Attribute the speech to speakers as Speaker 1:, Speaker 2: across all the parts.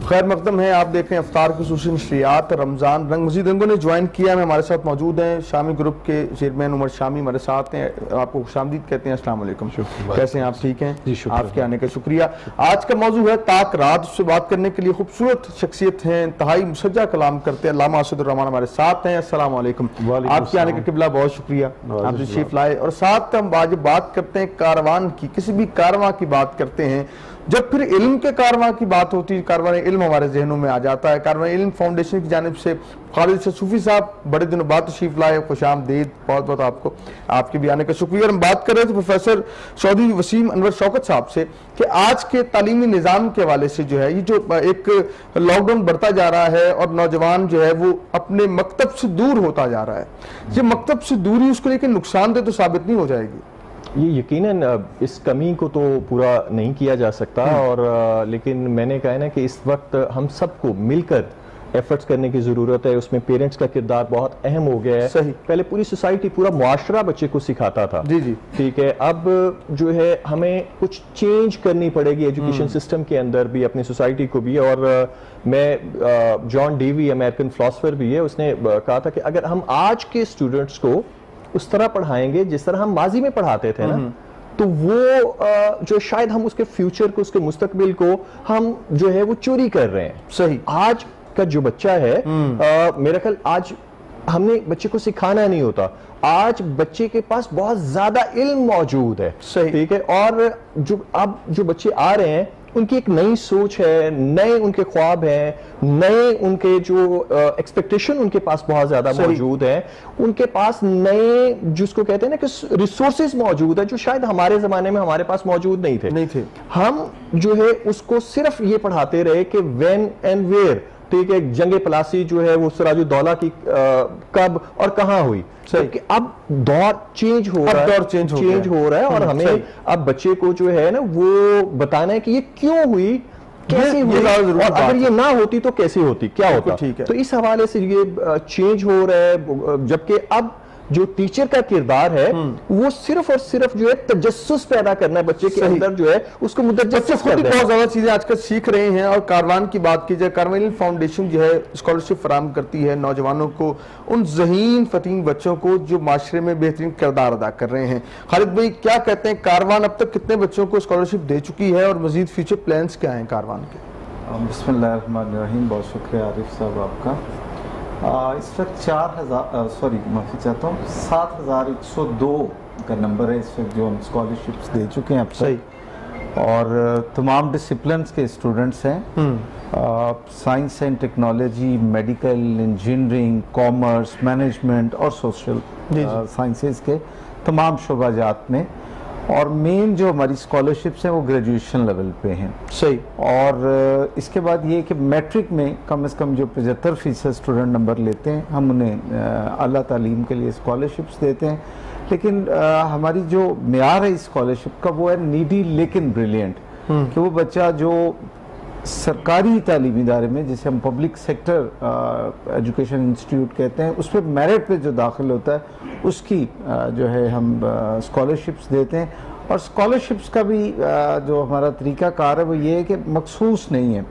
Speaker 1: खैर मकदम है, आप देख रहे हैं अफ्तार की खुसूसी नशरियात। रमज़ान रंग मजीद रंगों ने ज्वाइन किया है, हमारे साथ मौजूद हैं शामी ग्रुप के चेयरमैन उमर शामी हमारे साथ हैं। आपको खुशामदीद कहते हैं। अस्सलाम वालेकुम, कैसे हैं आप? ठीक हैं जी, आपके आने का शुक्रिया। आज का मौजू है ताक रात। उससे बात करने के लिए खूबसूरत शख्सियत हैं, इंतहाई मुसज्जा कलाम करते हैं, अल्लामा असद रहमान हमारे साथ हैं। अस्सलाम वालेकुम, आपके आने का किबला बहुत शुक्रिया, आप तशरीफ लाए। और साथ हम आज बात करते हैं कारवान की, किसी भी कारवां की बात करते हैं, जब फिर इल्म के कारवां की बात होती है, कारवान इल्म हमारे जहनों में आ जाता है। कारवान इल्म फाउंडेशन की जानिब से खालिद सूफी साहब बड़े दिनों बाद तशरीफ लाए, खुशामदीद, बहुत बहुत आपको, आपके भी आने का शुक्रिया। और हम बात कर रहे थे प्रोफेसर सऊदी वसीम अनवर शौकत साहब से कि आज के तालीमी निज़ाम के हवाले से जो है, ये जो एक लॉकडाउन बढ़ता जा रहा है और नौजवान जो है वो अपने मकतब से दूर होता जा रहा है, ये मकतब से दूरी उसको लेकिन नुकसानदेह तो साबित नहीं हो जाएगी?
Speaker 2: ये यकीनन इस कमी को तो पूरा नहीं किया जा सकता, और लेकिन मैंने कहा है ना कि इस वक्त हम सबको मिलकर एफर्ट्स करने की ज़रूरत है। उसमें पेरेंट्स का किरदार बहुत अहम हो गया है।
Speaker 1: सही।
Speaker 2: पहले पूरी सोसाइटी, पूरा मुआशरा बच्चे को सिखाता था।
Speaker 1: जी जी,
Speaker 2: ठीक है। अब जो है हमें कुछ चेंज करनी पड़ेगी एजुकेशन सिस्टम के अंदर भी, अपनी सोसाइटी को भी। और मैं जॉन डेवी अमेरिकन फिलोसफर भी है, उसने कहा था कि अगर हम आज के स्टूडेंट्स को उस तरह पढ़ाएंगे जिस तरह हम माजी में पढ़ाते थे ना, तो वो जो शायद हम उसके फ्यूचर को, उसके मुस्तकबिल को हम जो है वो चोरी कर रहे हैं।
Speaker 1: सही।
Speaker 2: आज का जो बच्चा है, मेरा ख्याल आज हमने बच्चे को सिखाना नहीं होता, आज बच्चे के पास बहुत ज्यादा इल्म मौजूद है।
Speaker 1: सही।
Speaker 2: ठीक है। और जो अब जो बच्चे आ रहे हैं उनकी एक नई सोच है, नए उनके ख्वाब हैं, नए उनके जो एक्सपेक्टेशन उनके पास बहुत ज्यादा मौजूद है, उनके पास नए जिसको कहते हैं ना कि रिसोर्सेज मौजूद है जो शायद हमारे जमाने में हमारे पास मौजूद नहीं थे। हम जो है उसको सिर्फ ये पढ़ाते रहे कि व्हेन एंड वेयर, ठीक है, जंगे पलासी जो है वो सिराजुद्दौला की कब और कहां हुई। कि अब दौर चेंज हो रहा है, चेंज हो रहा है, और हमें अब बच्चे को जो है ना वो बताना है कि ये क्यों हुई, कैसे हुई, और अगर ये ना होती तो कैसे होती, क्या होता। ठीक है। तो इस हवाले से ये चेंज हो रहा है, जबकि अब जो टीचर का किरदार है वो सिर्फ और सिर्फ जो है तजस्सुस पैदा करना है बच्चे के अंदर, जो है उसको मुतजस्सिस कर देना है।
Speaker 1: बहुत ज्यादा चीजें आजकल सीख रहे हैं। और कारवान की बात की जाए, कारवान फाउंडेशन जो है स्कॉलरशिप फराहम करती है नौजवानों को, उन ज़हीन फतीन बच्चों को जो माशरे में बेहतरीन किरदार अदा कर रहे हैं। खालिद भाई क्या कहते हैं, कारवान अब तक कितने बच्चों को स्कॉलरशिप दे चुकी है और मजीद फ्यूचर प्लान्स क्या हैं कारवान के?
Speaker 3: बिस्मिल्लाहिर्रहमानिर्रहीम, बहुत शुक्रिया आरिफ साहब आपका। इस वक्त 7,102 का नंबर है इस वक्त जो हम स्कॉलरशिप्स दे चुके हैं अब तक, और तमाम डिसिप्लिन्स के स्टूडेंट्स हैं, science and technology, medical, engineering, commerce, management और सोशल साइंसेस के तमाम शोबाजात में। और मेन जो हमारी स्कॉलरशिप्स हैं वो ग्रेजुएशन लेवल पे हैं।
Speaker 1: सही।
Speaker 3: और इसके बाद ये कि मैट्रिक में कम से कम जो 75% स्टूडेंट नंबर लेते हैं, हम उन्हें आला तालीम के लिए स्कॉलरशिप्स देते हैं। लेकिन हमारी जो मेयार है इस स्कॉलरशिप का वो है नीडी लेकिन ब्रिलियंट, कि वो बच्चा जो सरकारी तालीमी इदारे में, जिसे हम पब्लिक सेक्टर एजुकेशन इंस्टीट्यूट कहते हैं, उस पर मेरिट पे जो दाखिल होता है उसकी जो है हम स्कॉलरशिप्स देते हैं। और स्कॉलरशिप्स का भी जो हमारा तरीकाकार है वो ये है कि मखसूस नहीं है,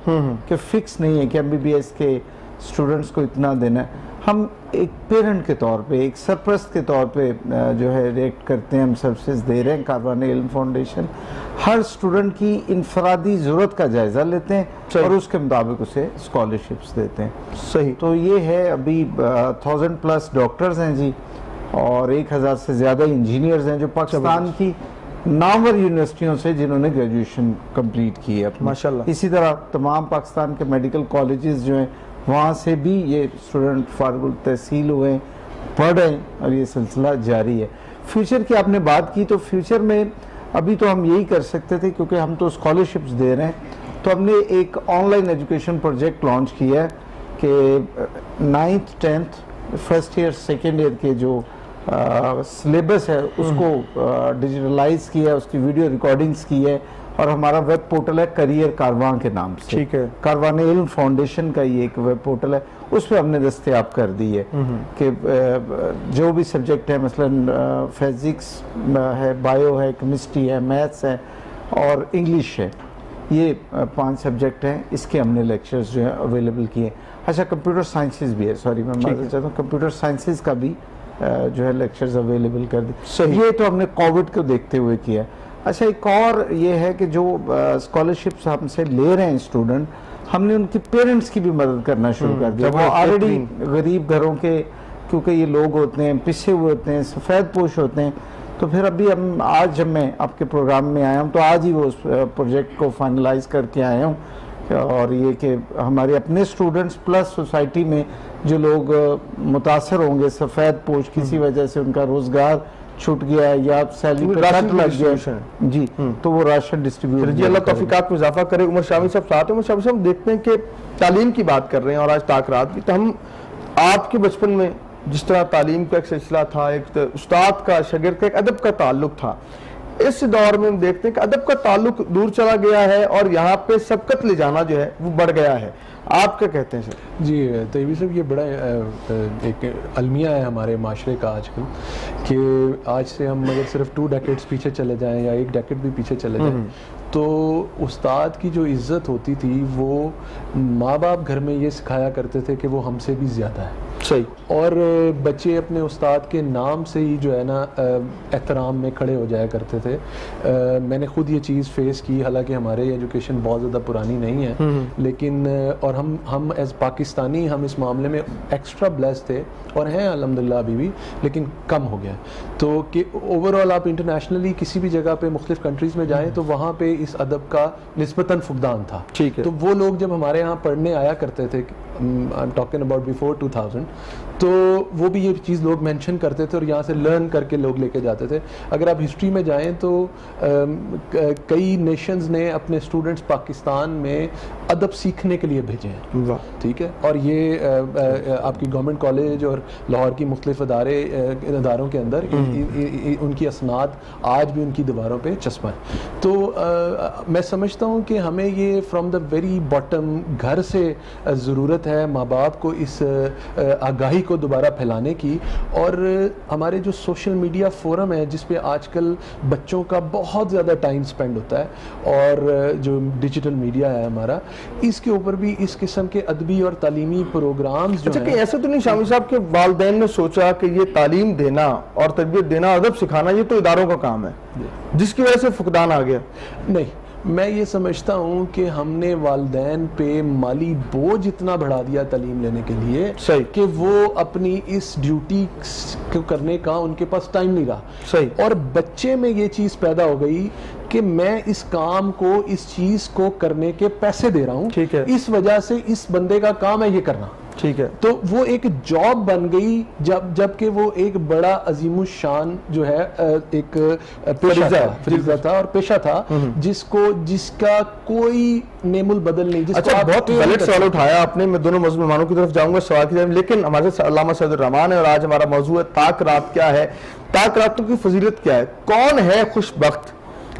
Speaker 3: कि फिक्स नहीं है कि MBBS के स्टूडेंट्स को इतना देना है। हम एक पेरेंट के तौर पे, एक सरप्रस्त के तौर पे जो है रिएक्ट करते हैं, हम सर्विसेज दे रहे हैं। कारवान इल्म फाउंडेशन हर स्टूडेंट की इनफरादी ज़रूरत का जायज़ा लेते हैं और उसके मुताबिक उसे स्कॉलरशिप्स देते हैं।
Speaker 1: सही।
Speaker 3: तो ये है, अभी 1000+ डॉक्टर्स हैं जी, और 1000 से ज़्यादा इंजीनियर्स हैं जो पाकिस्तान की नामवर यूनिवर्सिटियों से जिन्होंने ग्रेजुएशन कंप्लीट की है
Speaker 1: माशाल्लाह।
Speaker 3: इसी तरह तमाम पाकिस्तान के मेडिकल कॉलेजेस जो हैं वहाँ से भी ये स्टूडेंट फारिगुल तहसील हुए, पढ़ रहे हैं, और ये सिलसिला जारी है। फ्यूचर की आपने बात की, तो फ्यूचर में अभी तो हम यही कर सकते थे क्योंकि हम तो स्कॉलरशिप्स दे रहे हैं, तो हमने एक ऑनलाइन एजुकेशन प्रोजेक्ट लॉन्च किया है कि 9th 10th first year second year के जो सिलेबस है उसको डिजिटलाइज किया है, उसकी वीडियो रिकॉर्डिंग्स की है, और हमारा वेब पोर्टल है करियर कारवान के नाम से।
Speaker 1: ठीक है।
Speaker 3: कारवान इल्म फाउंडेशन का ये एक वेब पोर्टल है, उस पर हमने दस्तयाब कर दी है कि जो भी सब्जेक्ट है, मसलन फिजिक्स है, बायो है, केमिस्ट्री है, मैथ्स है और इंग्लिश है, ये 5 सब्जेक्ट हैं, इसके हमने लेक्चर्स जो है अवेलेबल किए। अच्छा, कंप्यूटर साइंसेज भी है, सॉरी मैं मालूम चाहता हूँ, कंप्यूटर साइंसेज का भी जो है लेक्चर्स अवेलेबल कर दी। ये तो हमने कोविड को देखते हुए किया। अच्छा, एक और ये है कि जो स्कॉलरशिप्स हमसे ले रहे हैं स्टूडेंट, हमने उनके पेरेंट्स की भी मदद करना शुरू कर दिया। वो ऑलरेडी गरीब घरों के, क्योंकि ये लोग होते हैं पिछे हुए होते हैं, सफ़ेद पोश होते हैं, तो फिर अभी हम आज जब मैं आपके प्रोग्राम में आया हूँ तो आज ही वो उस प्रोजेक्ट को फाइनलाइज करके आया हूँ। और ये कि हमारे अपने स्टूडेंट्स प्लस सोसाइटी में जो लोग मुतासर होंगे, सफ़ेद पोश किसी वजह से उनका रोज़गार छूट गया है या सैलरी पर कट लग गया जी, तो वो राशन डिस्ट्रीब्यूट।
Speaker 1: जी, अल्लाह तौफीकात में इजाफा करे। उमर शामी साहब साथ हैं। उमर शामी साहब, देखते हैं कि तालीम की बात कर रहे हैं और आज ताकरात की, तो हम आपके बचपन में जिस तरह तालीम का एक सिलसिला था, एक तो उस्ताद का शागिर्द का एक अदब का ताल्लुक था, इस दौर में हम देखते हैं कि अदब का ताल्लुक दूर चला गया है और यहाँ पे सबकत ले जाना जो है वो बढ़ गया है। आप क्या कहते हैं सर?
Speaker 4: जी तैयबी साहब, ये बड़ा एक अलमिया है हमारे माशरे का आजकल कि आज से हम अगर सिर्फ 2 डेकेड्स पीछे चले जाएं या 1 डेकेड भी पीछे चले जाएं तो उस्ताद की जो इज़्ज़त होती थी वो माँ बाप घर में ये सिखाया करते थे कि वो हमसे भी ज़्यादा है।
Speaker 1: सही।
Speaker 4: और बच्चे अपने उस्ताद के नाम से ही जो है ना एहतराम में खड़े हो जाया करते थे। मैंने ख़ुद ये चीज़ फेस की, हालांकि हमारे एजुकेशन बहुत ज़्यादा पुरानी नहीं है, लेकिन और हम एज़ पाकिस्तानी हम इस मामले में एक्स्ट्रा ब्लेस थे और हैं अल्हम्दुलिल्लाह अभी भी, लेकिन कम हो गया। तो कि ओवरऑल आप इंटरनेशनली किसी भी जगह पे मुख्तलिफ कंट्रीज़ में जाएँ तो वहाँ पे इस अदब का निस्बतन फुकदान था।
Speaker 1: ठीक है।
Speaker 4: तो वो लोग जब हमारे यहाँ पढ़ने आया करते थे, I am talking about before 2000, तो वो भी ये चीज़ लोग मेंशन करते थे और यहाँ से लर्न करके लोग लेके जाते थे। अगर आप हिस्ट्री में जाएं तो कई नेशंस ने अपने स्टूडेंट्स पाकिस्तान में अदब सीखने के लिए भेजे हैं। ठीक है। और ये आपकी गवर्नमेंट कॉलेज और लाहौर की मुख्तलिफ इदारों के अंदर उनकी असनाद आज भी उनकी दीवारों पे चस्पा है। तो मैं समझता हूँ कि हमें ये फ्रॉम द वेरी बॉटम घर से ज़रूरत है माँ बाप को इस आगाही को दोबारा फैलाने की। और हमारे जो सोशल मीडिया फोरम है जिस पे आजकल बच्चों का बहुत ज़्यादा टाइम स्पेंड होता है और जो डिजिटल मीडिया है हमारा, इसके ऊपर भी इस किस्म के अदबी और तालीमी प्रोग्राम्स जो हैं।
Speaker 1: ऐसा तो नहीं शामी साहब के वालिदैन ने सोचा कि ये तालीम देना और तरबियत देना, अदब सिखाना ये तो इदारों का काम है, जिसकी वजह से फुकदान आ गया?
Speaker 4: नहीं, मैं ये समझता हूँ कि हमने वालिदैन पे माली बोझ इतना बढ़ा दिया तालीम लेने के लिए
Speaker 1: सही
Speaker 4: कि वो अपनी इस ड्यूटी को करने का उनके पास टाइम नहीं रहा।
Speaker 1: सही।
Speaker 4: और बच्चे में ये चीज़ पैदा हो गई कि मैं इस काम को, इस चीज़ को करने के पैसे दे रहा हूँ,
Speaker 1: ठीक है,
Speaker 4: इस वजह से इस बंदे का काम है ये करना।
Speaker 1: ठीक है।
Speaker 4: तो वो एक जॉब बन गई, जबकि वो एक बड़ा अजीमुशान जो है एक फरीज़ा था और पेशा था जिसका कोई नेमुल बदल नहीं।
Speaker 1: अच्छा, बहुत गलत सवाल उठाया आपने। मैं दोनों मेहमानों की तरफ जाऊंगा सवाल की तरफ, लेकिन हमारे साथ अल्लामा सैयद रहमान है और आज हमारा मौजू है ताकरात क्या है, ताकरातों की फजीलत क्या है, कौन है खुशबख्त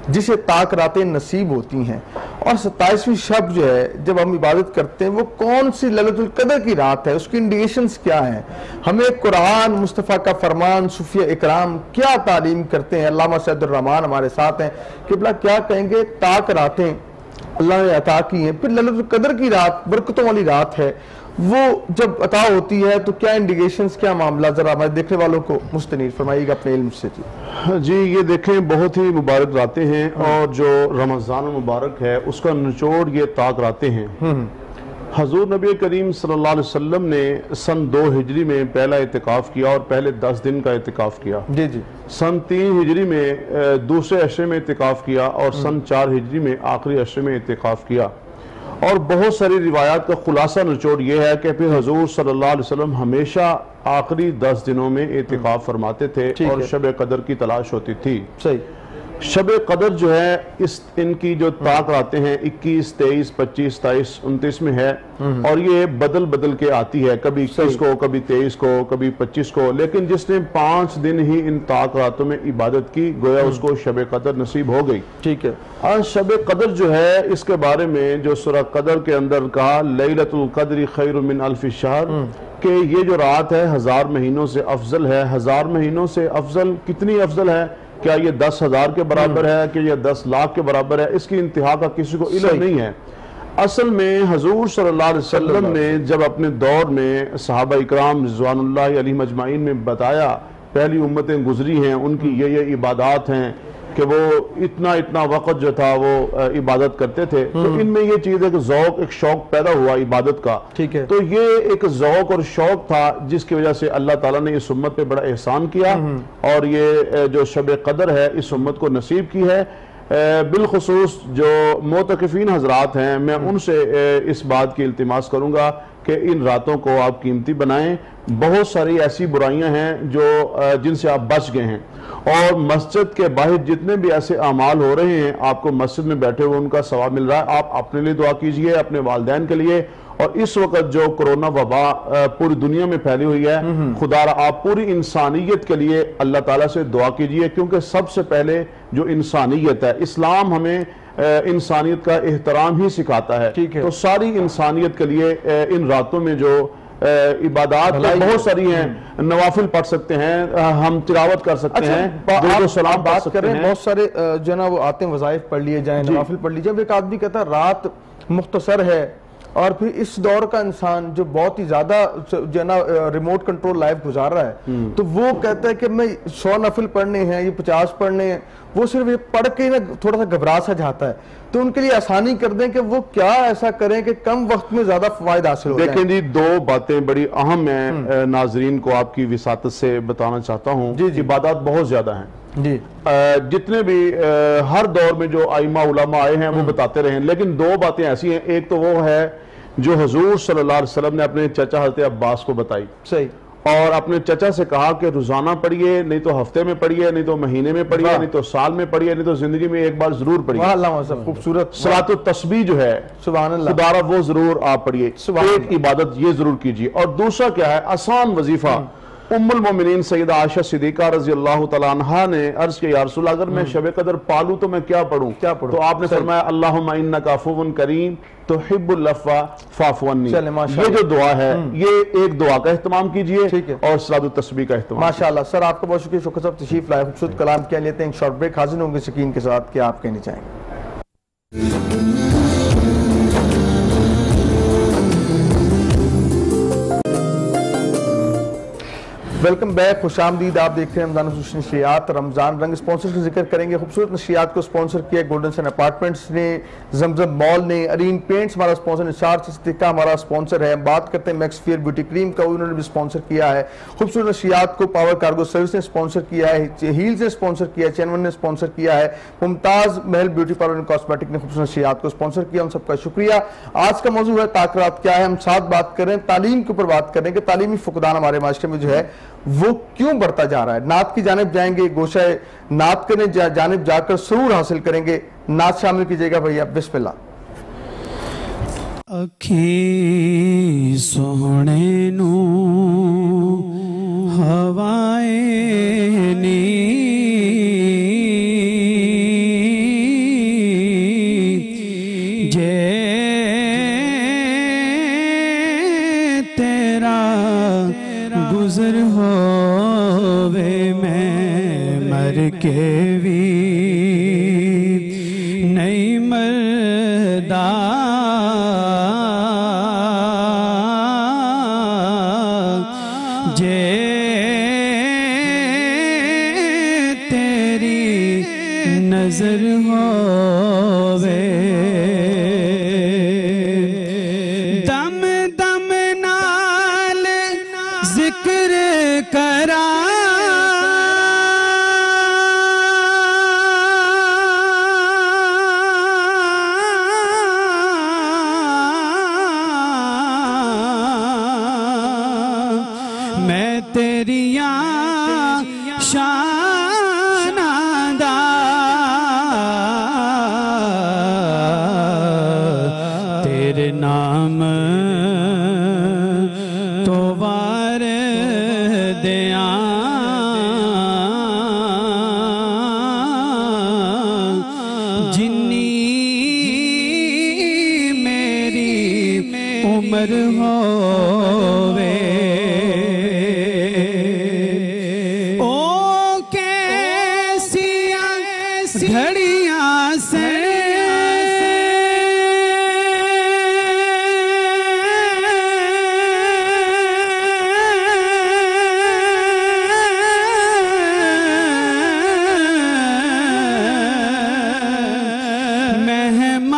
Speaker 1: जिसे ताकरातें नसीब होती हैं, और 27वीं शब जो है जब हम इबादत करते हैं वो कौन सी लैलतुल कदर की रात है, उसकी इंडिकेशंस क्या हैं, हमें कुरान, मुस्तफ़ा का फरमान, सूफिया इकराम क्या तालीम करते हैं। अल्लामा सैयद रहमान हमारे साथ हैं। किबला क्या कहेंगे, ताकरातें अल्लाह ने अता की हैं, फिर लैलतुल कदर की रात बरकतों वाली रात है, वो जब अता होती है तो क्या इंडिकेशंस, क्या मामला, जरा हमारे देखने वालों को मुस्तनीर फरमाइएगा अपने इल्म से।
Speaker 5: जी ये देखें, बहुत ही मुबारक रातें हैं और जो रमज़ान मुबारक है उसका निचोड़ ये ताक रातें हैं। हजूर नबी करीम सल्लल्लाहु अलैहि वसल्लम ने सन 2 हिजरी में पहला इतिकाफ किया और पहले 10 दिन का इतिकाफ किया।
Speaker 1: जी जी।
Speaker 5: सन 3 हिजरी में दूसरे अशरे में इतिकाफ किया और सन 4 हिजरी में आखिरी अशरे में इतिकाफ किया। और बहुत सारी रिवायात का खुलासा निचोड़ ये है कि फिर हजूर सल्लल्लाहु अलैहि वसल्लम हमेशा आखिरी 10 दिनों में इतिकाफ फरमाते थे और शब कदर की तलाश होती थी।
Speaker 1: सही।
Speaker 5: शब कदर जो है इनकी जो ताक आते हैं 21, 23, 25, 27, 29 में है और ये बदल बदल के आती है, कभी 21 को, कभी 23 को, कभी 25 को। लेकिन जिसने 5 दिन ही इन ताक रातों में इबादत की, गोया उसको शब कदर नसीब हो गई।
Speaker 1: ठीक है।
Speaker 5: आज शब कदर जो है इसके बारे में जो सूरह कदर के अंदर कहा, लैलतुल क़द्र खैरुम मिन अल्फ़ि शहर, कि ये जो रात है 1000 महीनों से अफजल है। 1000 महीनों से अफजल कितनी अफजल है क्या ये 10,000 के बराबर है कि ये 10 लाख के बराबर है, इसकी इंतहा का किसी को इल्म नहीं है। असल में हुजूर सल्लल्लाहु अलैहि वसल्लम ने जब अपने दौर में सहाबा इकराम रिज़वानुल्लाहि अलैहिम अजमाइन में बताया, पहली उम्मतें गुजरी हैं, उनकी ये इबादत हैं कि वो इतना इतना वक़्त जो था वो इबादत करते थे, तो इनमें ये चीज़ एक ज़ौक़, एक शौक़ पैदा हुआ इबादत का।
Speaker 1: ठीक है।
Speaker 5: तो ये एक ज़ौक़ और शौक़ था जिसकी वजह से अल्लाह ताला ने इस उम्मत पे बड़ा एहसान किया और ये जो शब क़दर है इस उम्मत को नसीब की है। बिलखुसूस जो मोतकिफ़ीन हजरात हैं, मैं उनसे इस बात की इल्तिमास करूँगा कि इन रातों को आप कीमती बनाएं। बहुत सारी ऐसी बुराइयां हैं जो जिनसे आप बच गए हैं, और मस्जिद के बाहर जितने भी ऐसे अमाल हो रहे हैं, आपको मस्जिद में बैठे हुए उनका सवाब मिल रहा है। आप अपने लिए दुआ कीजिए, अपने वालिदैन के लिए, और इस वक्त जो कोरोना वबा पूरी दुनिया में फैली हुई है, खुदारा आप पूरी इंसानियत के लिए अल्लाह ताला से दुआ कीजिए, क्योंकि सबसे पहले जो इंसानियत है, इस्लाम हमें इंसानियत का एहतराम ही सिखाता है।
Speaker 1: ठीक है।
Speaker 5: तो सारी इंसानियत के लिए इन रातों में जो इबादत बहुत सारी हैं, नवाफिल पढ़ सकते हैं, हम तिलावत कर सकते हैं,
Speaker 1: आप
Speaker 5: सलाम
Speaker 1: बात कर रहे हैं, बहुत सारे जो ना वो आते हैं, वज़ाइफ पढ़ लिए जाए, नवाफिल पढ़ लीजिए। अब एक आदमी कहता है रात मुख्तसर है, और फिर इस दौर का इंसान जो बहुत ही ज्यादा जो ना रिमोट कंट्रोल लाइफ गुजार रहा है, तो वो कहता है कि मैं 100 नफिल पढ़ने हैं, ये 50 पढ़ने हैं, वो सिर्फ ये पढ़ के ना थोड़ा सा घबरा सा जाता है। तो उनके लिए आसानी कर दें कि वो क्या ऐसा करें कि कम वक्त में ज्यादा फवायद हासिल हो।
Speaker 5: देखें जी, दो बातें बड़ी अहम है, नाजरीन को आपकी विसातत से बताना चाहता हूँ। इबादत बहुत ज्यादा हैं
Speaker 1: जी,
Speaker 5: जितने भी हर दौर में जो आइमा उलमा आए हैं वो बताते रहे, लेकिन दो बातें ऐसी हैं। एक तो वो है जो हुजूर सल्लल्लाहु अलैहि वसल्लम ने अपने चचा हज़रत अब्बास को बताई,
Speaker 1: सही, और
Speaker 5: अपने चचा से कहा कि रोजाना पढ़िए, नहीं तो हफ्ते में पढ़िए, नहीं तो महीने में पढ़िए, नहीं तो साल में पढ़िए, नहीं तो जिंदगी में एक बार जरूर पढ़िए।
Speaker 1: खूबसूरत
Speaker 5: सलातो तस्बीह जो है,
Speaker 1: सुभान अल्लाह,
Speaker 5: खुदारा वो जरूर आप पढ़िए। एक इबादत ये जरूर कीजिए, और दूसरा क्या है, आसान वजीफा। उम्मुल मोमिनीन सैयदा आयशा सिद्दीका रज़ी अल्लाह तआला अन्हा ने अर्ज किया, या रसूल अल्लाह, अगर मैं शब कदर पालूं तो मैं क्या पढ़ूं? तो आपने फरमाया, अल्लाहुम्मा इन्नका अफ़ुव्वुन करीम तुहिब्बुल अफ़्वा फ़अफ़ु अन्नी। ये जो दुआ है, ये एक दुआ का इस्तेमाल कीजिए और सलातो तस्बीह का इस्तेमाल।
Speaker 1: माशाअल्लाह सर, आपका बहुत शुक्रिया, शुक्र साहब तशरीफ लाए, खूबसूरत कलाम किया। लेते हैं एक शॉर्ट ब्रेक, हाजिर होंगे शकीन के साथ, क्या आप कहना चाहेंगे? वेलकम बैक, खुशामदीद। आप देख रहे हैं रमजान नशरियात, रमजान रंग। स्पॉन्सर का जिक्र करेंगे। खूबसूरत नशरियात को स्पॉन्सर किया गोल्डन सन अपार्टमेंट्स ने, जमजम मॉल ने, अरीन पेंट्स हमारा स्पॉन्सर, निसार सिद्दीका हमारा स्पॉन्सर है। बात करते हैं मैक्स फेयर ब्यूटी क्रीम का, उन्होंने भी स्पॉन्सर किया है। खूबसूरत नशरियात को पावर कार्गो सर्विस ने स्पॉन्सर किया है, हील्स ने स्पॉन्सर किया है, चैनवन ने स्पॉन्सर किया है, Mumtaz Mahal beauty parlour and cosmetic ने खूबसूरत नशरियात को स्पॉन्सर किया। उन सबका शुक्रिया। आज का मौजूद है ताकरात क्या है। हम साथ बात कर रहे हैं तालीम के ऊपर, बात करें कि तालीमी फुकदान हमारे माशरे में जो है वो क्यों बढ़ता जा रहा है। नात की जानिब जाएंगे, गोशा नात करने जानिब जाकर सुरूर हासिल करेंगे। नात शामिल कीजिएगा भैया, बिस्मिल्लाह।
Speaker 6: अखी सोहणे नू हवाए नी जे तेरा गुजर होवे मैं मर के भी नहीं मरदा जे तेरी नजर होवे दम दम नाल जिक्र करा मैं तेरिया शानादा तेरे नाम तो वार दिया जिन्नी मेरी उम्र होवे ओ कैसी घड़ियां से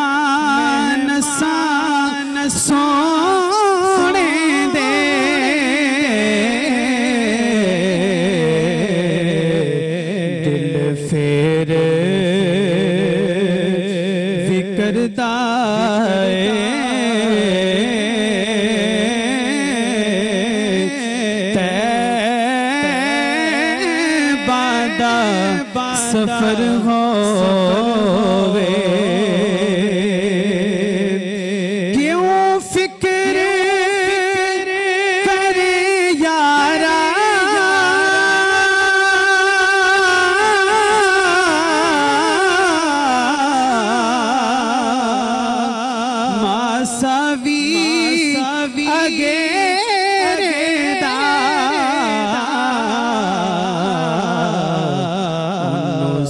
Speaker 6: मेहमान सान सोने दे, दिल फेर विकरदा तैबादा सफर होवे, क्यों फिक्र करे यारा मासावी अगेरे दा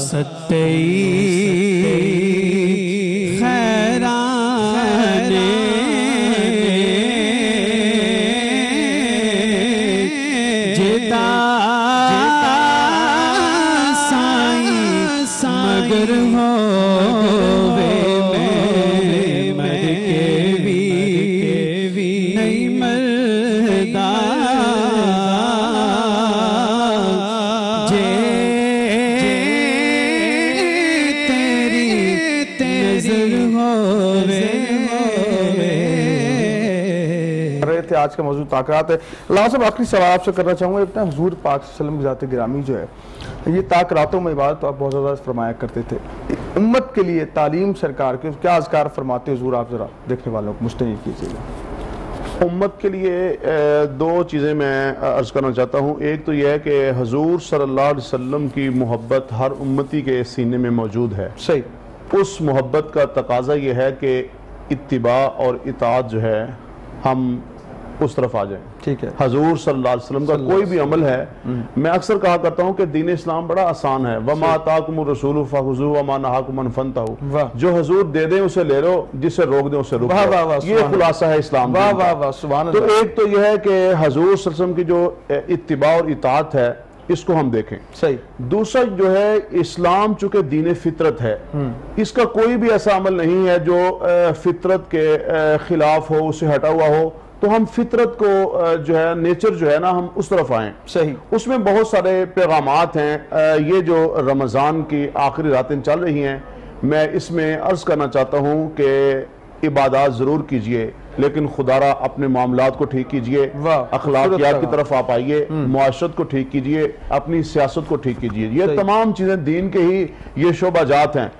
Speaker 6: सत्तई खैराने जिता साईं मगर होवे मैं मर के भी नहीं मरदा, जे नजर होवे।
Speaker 1: रहे थे आज का मौजूद ताकरात है। अल्लाह साहब आखिरी सवाल आपसे करना चाहूँगा, इतना हुजूर पाक सल्लल्लाहु अलैहि वसल्लम की ज़ात गिरामी जो है, ये ताकरातों में इबादत आप बहुत ज़्यादा फरमाया करते थे, उम्मत के लिए तालीम सरकार के क्या अज़कार फरमाते हुजूर, आप ज़रा देखने वालों को मुस्तैद कीजिएगा।
Speaker 5: उम्मत के लिए दो चीज़ें मैं अर्ज़ करना चाहता हूँ। एक तो यह है कि हुजूर सल्लल्लाहु अलैहि वसल्लम की मोहब्बत हर उम्मती के सीने में मौजूद है।
Speaker 1: सही,
Speaker 5: उस मोहब्बत का तकाजा यह है कि इत्तिबा और इताअत जो है हम उस तरफ आ जाएं।
Speaker 1: ठीक है।
Speaker 5: हजूर सल्लल्लाहु अलैहि वसल्लम का कोई भी अमल है, मैं अक्सर कहा करता हूँ कि दीन इस्लाम बड़ा आसान है। वमा अताकुमुर रसूलु फखुज़ूहु वमा नहाकुम अन फंतहू, जो हजूर दे दें उसे ले लो, जिसे रोक दें उसे रुक लो। ये खुलासा है इस्लाम।
Speaker 1: वाह वाह वाह, सुभान अल्लाह।
Speaker 5: तो एक तो यह है कि हजूर सल्लल्लाहु अलैहि वसल्लम की जो इत्तिबा और इताअत है इसको हम देखें।
Speaker 1: सही।
Speaker 5: दूसरा जो है, इस्लाम चूंकि दीन फितरत है, इसका कोई भी ऐसा अमल नहीं है जो फितरत के खिलाफ हो, उससे हटा हुआ हो, तो हम फितरत को जो है, नेचर जो है ना, हम उस तरफ आएँ।
Speaker 1: सही।
Speaker 5: उसमें बहुत सारे पैगामात हैं। ये जो रमज़ान की आखिरी रातें चल रही हैं, मैं इसमें अर्ज़ करना चाहता हूँ कि इबादत ज़रूर कीजिए, लेकिन खुदारा अपने मामलात को ठीक कीजिए, अखलाकियात की तरफ आप आइए, मुआशरत को ठीक कीजिए, अपनी सियासत को ठीक कीजिए। ये तमाम चीज़ें दीन के ही ये शोबाजात हैं।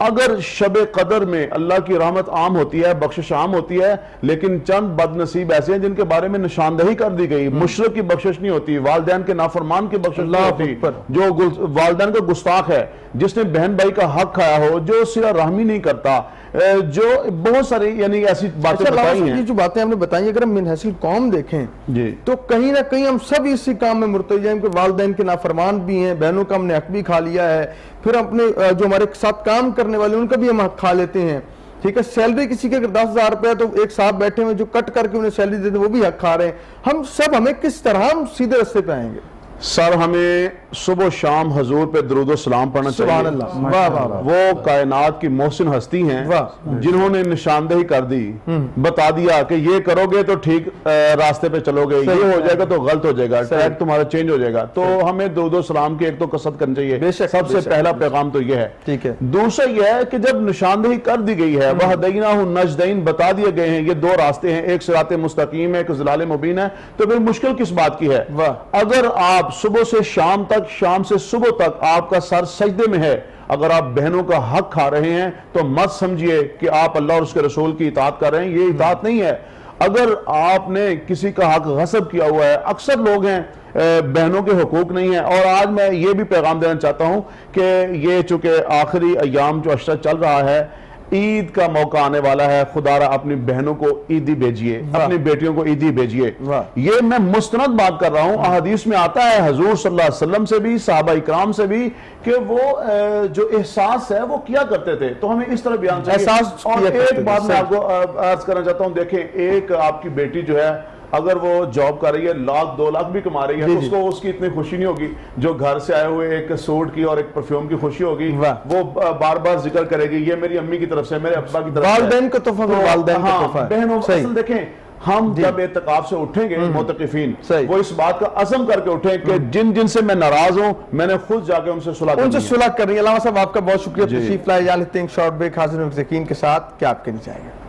Speaker 5: अगर शब कदर में अल्लाह की रहमत आम होती है, बख्शिश आम होती है, लेकिन चंद बदनसीब ऐसे हैं जिनके बारे में निशानदही कर दी गई। मुशरिक की बख्शिश नहीं होती, वालिदैन के नाफरमान की बख्शिश नहीं होती, जो वालिदैन का गुस्ताख है, जिसने बहन भाई का हक खाया हो, जो सिला रहमी नहीं करता, जो बहुत सारी यानी ऐसी बातें बताई हैं।
Speaker 1: जो बातें हमने बताई, अगर हम मिनहसिल कौम देखें
Speaker 5: जी,
Speaker 1: तो कहीं ना कहीं हम सब इसी काम में मुर्तजा हैं कि वालिदैन के नाफरमान भी हैं, बहनों का हमने हक भी खा लिया है, फिर अपने जो हमारे साथ काम करने वाले उनका भी हम हक खा लेते हैं। ठीक है, सैलरी किसी के अगर 10,000 रुपया, तो एक साहब बैठे हुए जो कट करके उन्हें सैलरी देते हैं, वो भी हक खा रहे हैं। हम सब, हमें किस तरह हम सीधे रास्ते पे आएंगे?
Speaker 5: सर, हमें सुबह शाम हजूर पे दुरूद सलाम पढ़ना चाहिए।
Speaker 1: वाह वाह,
Speaker 5: वो कायनात की मोहसिन हस्ती हैं जिन्होंने निशानदेही कर दी, बता दिया कि ये करोगे तो ठीक रास्ते पे चलोगे, ये हो जाएगा तो गलत हो जाएगा, ट्रैक तुम्हारा चेंज हो जाएगा। तो हमें दुरूद सलाम की एक तो कसरत करनी चाहिए। सबसे पहला पैगाम तो ये है।
Speaker 1: ठीक है।
Speaker 5: दूसरा यह है कि जब निशानदेही कर दी गई है, वह दईनाहु नजदैन बता दिए गए हैं, ये दो रास्ते हैं, एक सिराते मुस्तकीम है, एक ज़िलाले मुबीन है, तो फिर मुश्किल किस बात की है? अगर आप सुबह से शाम तक, शाम से सुबह तक आपका सर सजदे में है, अगर आप बहनों का हक खा रहे हैं, तो मत समझिए कि आप अल्लाह और उसके रसूल की इताअत कर रहे हैं। ये इताअत नहीं है। अगर आपने किसी का हक गस्ब किया हुआ है, अक्सर लोग हैं बहनों के हुकूक नहीं है। और आज मैं ये भी पैगाम देना चाहता हूं कि ये चूंकि आखिरी अयाम जो अशरा चल रहा है, ईद का मौका आने वाला है, खुदारा अपनी बहनों को ईदी भेजिए, अपनी बेटियों को ईदी भेजिए। ये मैं मुस्तनद बात कर रहा हूं, अहदीस में आता है हजूर सल्लल्लाहु अलैहि वसल्लम से भी, सहाबा इकराम से भी, कि वो जो एहसास है वो किया करते थे। तो हमें इस तरह बयान एहसास। और एक बात मैं आपको अर्ज करना चाहता हूं, देखें, एक आपकी बेटी जो है अगर वो जॉब कर रही है, 1,00,000-2,00,000 भी कमा रही है, उसको उसकी इतनी खुशी नहीं होगी जो घर से आए हुए एक सूट की और एक परफ्यूम की खुशी होगी। वो बार बार जिक्र करेगी, ये मेरी अम्मी की तरफ से, मेरे अब्बा की तरफ से, वालिदैन का तोहफा, वालिदैन का तोहफा। बहनों असल देखें, हम जब एतकाफ से उठेंगे मुतकिफीन, वो इस बात का अज़म करके उठे कि जिन जिन से मैं नाराज हूं, मैंने खुद जाके उनसे सुलह करनी है।
Speaker 1: अल्लामा साहब, आपका बहुत शुक्रिया, तशरीफ लाए। जा लेते हैं शॉर्ट ब्रेक, हाजिर यकीन के साथ क्या आपके नहीं चाहेंगे।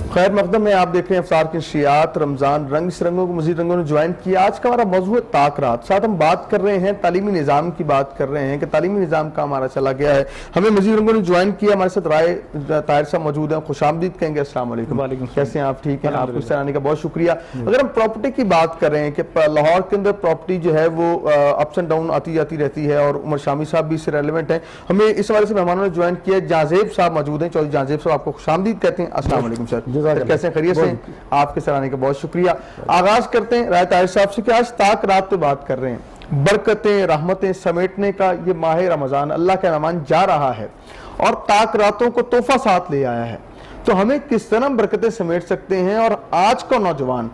Speaker 1: खैर मकदम में आप देख रहे हैं इफ्तार की नशरियात, रमजान रंग इस रंगों को मजीद रंगों ने ज्वाइन किया। आज का हमारा मौजूद है ताक़रात। साथ हम बात कर रहे हैं तालीमी निज़ाम की, बात कर रहे हैं कि तालीमी निज़ाम का हमारा चला गया है। हमें मजीद रंगों ने ज्वाइन किया। हमारे साथ राय ताहिर साहब मौजूद हैं, खुशामदीद कहेंगे। अस्सलाम वालेकुम, कैसे हैं आप? ठीक है, आपको इस आने का बहुत शुक्रिया। अगर हम प्रॉपर्टी की बात कर रहे हैं कि लाहौर के अंदर प्रॉपर्टी जो है वो अप्स एंड डाउन आती जाती रहती है, और उमर शामी साहब भी इससे रेलिवेंट है। हमें इस हवाले से मेहमानों ने ज्वाइन किया। जाजेब साहब मौजूद हैं, चौधरी जाजेब साहब, आपको खुशामदीद कहते हैं। अस्सलाम वालेकुम सर, कैसे हैं? खैरियत? आपके सराहने का बहुत शुक्रिया। आगाज करते हैं राय ताहिर साहब से कि आज ताक़रात पे बात कर रहे हैं। बरकतें, रहमतें समेटने का ये माह रमजान अल्लाह का मेहमान जा रहा है और ताक़रातों को तोहफा साथ ले आया है, तो हमें किस तरह बरकतें समेट सकते हैं और आज का नौजवान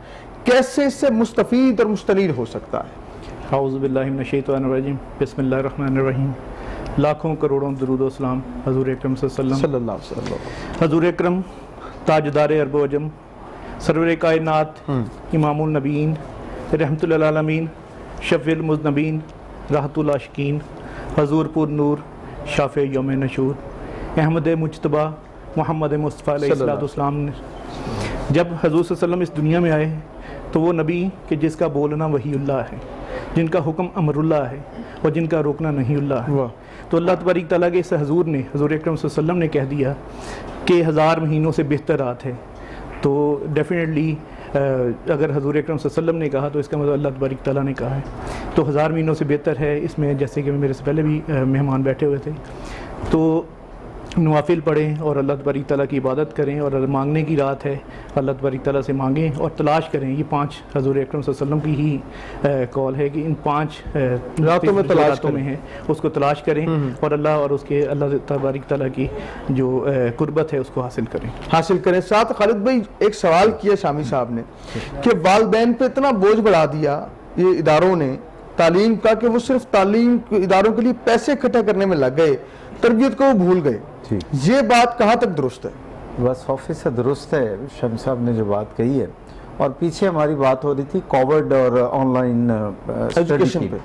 Speaker 1: कैसे इससे मुस्तफीद और मुस्तनीर हो सकता है?
Speaker 7: औज़ु बिल्लाहि मिनश शैतानिर रजीम, बिस्मिल्लाहिर रहमानिर रहीम। लाखों करोड़ों दुरूद व सलाम हज़ूर अकरम सल्लल्लाहु अलैहि वसल्लम। हज़ूर अकरम ताजदार अरब व अजम, सरवर कायनात, इमामुल नबीन, रहमतुल लिल आलमीन, शफ़ीउल मुज़नबीन, राहतुल आशिकीन, हज़ूर पुर नूर, शाफ़े यौम नशूर, अहमद मुज्तबा मोहम्मद मुस्तफ़ा अलैहिस्सलाम ने जब हज़ूर सल्लल्लाहु अलैहि वसल्लम इस दुनिया में आए तो वो नबी कि जिसका बोलना वहीउल्लाह है, जिनका हुक्म अमरुल्लाह है और जिनका रोकना नहीउल्लाह है। तो अल्लाह तबारक तआला के इस हज़ूर ने, हज़ूर अकरम सल्लल्लाहु अलैहि वसल्लम ने कह दिया कि 1000 महीनों से बेहतर रात है। तो डेफिनेटली अगर हज़ूर अकरम सल्लल्लाहु अलैहि वसल्लम ने कहा तो इसका मतलब अल्लाह तबारक तआला ने कहा है। तो 1000 महीनों से बेहतर है। इसमें जैसे कि मेरे से पहले भी मेहमान बैठे हुए थे, तो नवाफिल पढ़ें और अल्लाह तबारक तआला की इबादत करें, और मांगने की रात है, अल्लाह तबारक तआला से मांगें और तलाश करें। ये 5 हज़ूर अकरम सल्लल्लाहु अलैहि वसल्लम की ही कॉल है कि इन 5 रातों में है, उसको तलाश करें और अल्लाह और उसके अल्लाह तबारक तआला की जो कुर्बत है उसको हासिल करें।
Speaker 1: साथ खालिद भाई एक सवाल किया शामी साहब ने कि वालिदैन पे इतना बोझ बढ़ा दिया ये इदारों ने तालीम का कि वो सिर्फ तालीम इदारों के लिए पैसे इकट्ठा करने में लग गए, तरबियत को वो भूल गए। ये बात कहाँ तक दुरुस्त है?
Speaker 3: बस ऑफिस से दुरुस्त है शमी साहब ने जो बात कही है। और पीछे हमारी बात हो रही थी कोविड और ऑनलाइन एजुकेशन पे,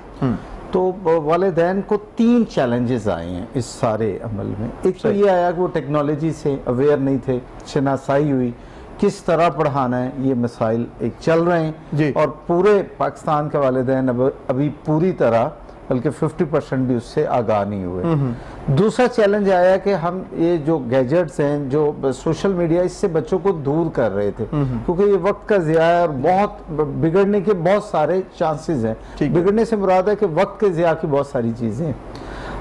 Speaker 3: तो वालिदैन को 3 चैलेंजेस आए हैं इस सारे अमल में। एक तो ये आया कि वो टेक्नोलॉजी से अवेयर नहीं थे, शनासाई हुई, किस तरह पढ़ाना है, ये मसाइल एक चल रहे हैं और पूरे पाकिस्तान के वालिदैन अभी पूरी तरह बल्कि 50% भी उससे आगाह नहीं हुए। दूसरा चैलेंज आया कि हम ये जो गैजेट्स हैं, जो सोशल मीडिया, इससे बच्चों को दूर कर रहे थे क्योंकि ये वक्त का ज़िया है और बहुत बिगड़ने के बहुत सारे चांसेस हैं। बिगड़ने से मुराद है कि वक्त के ज़िया की बहुत सारी चीज़ें।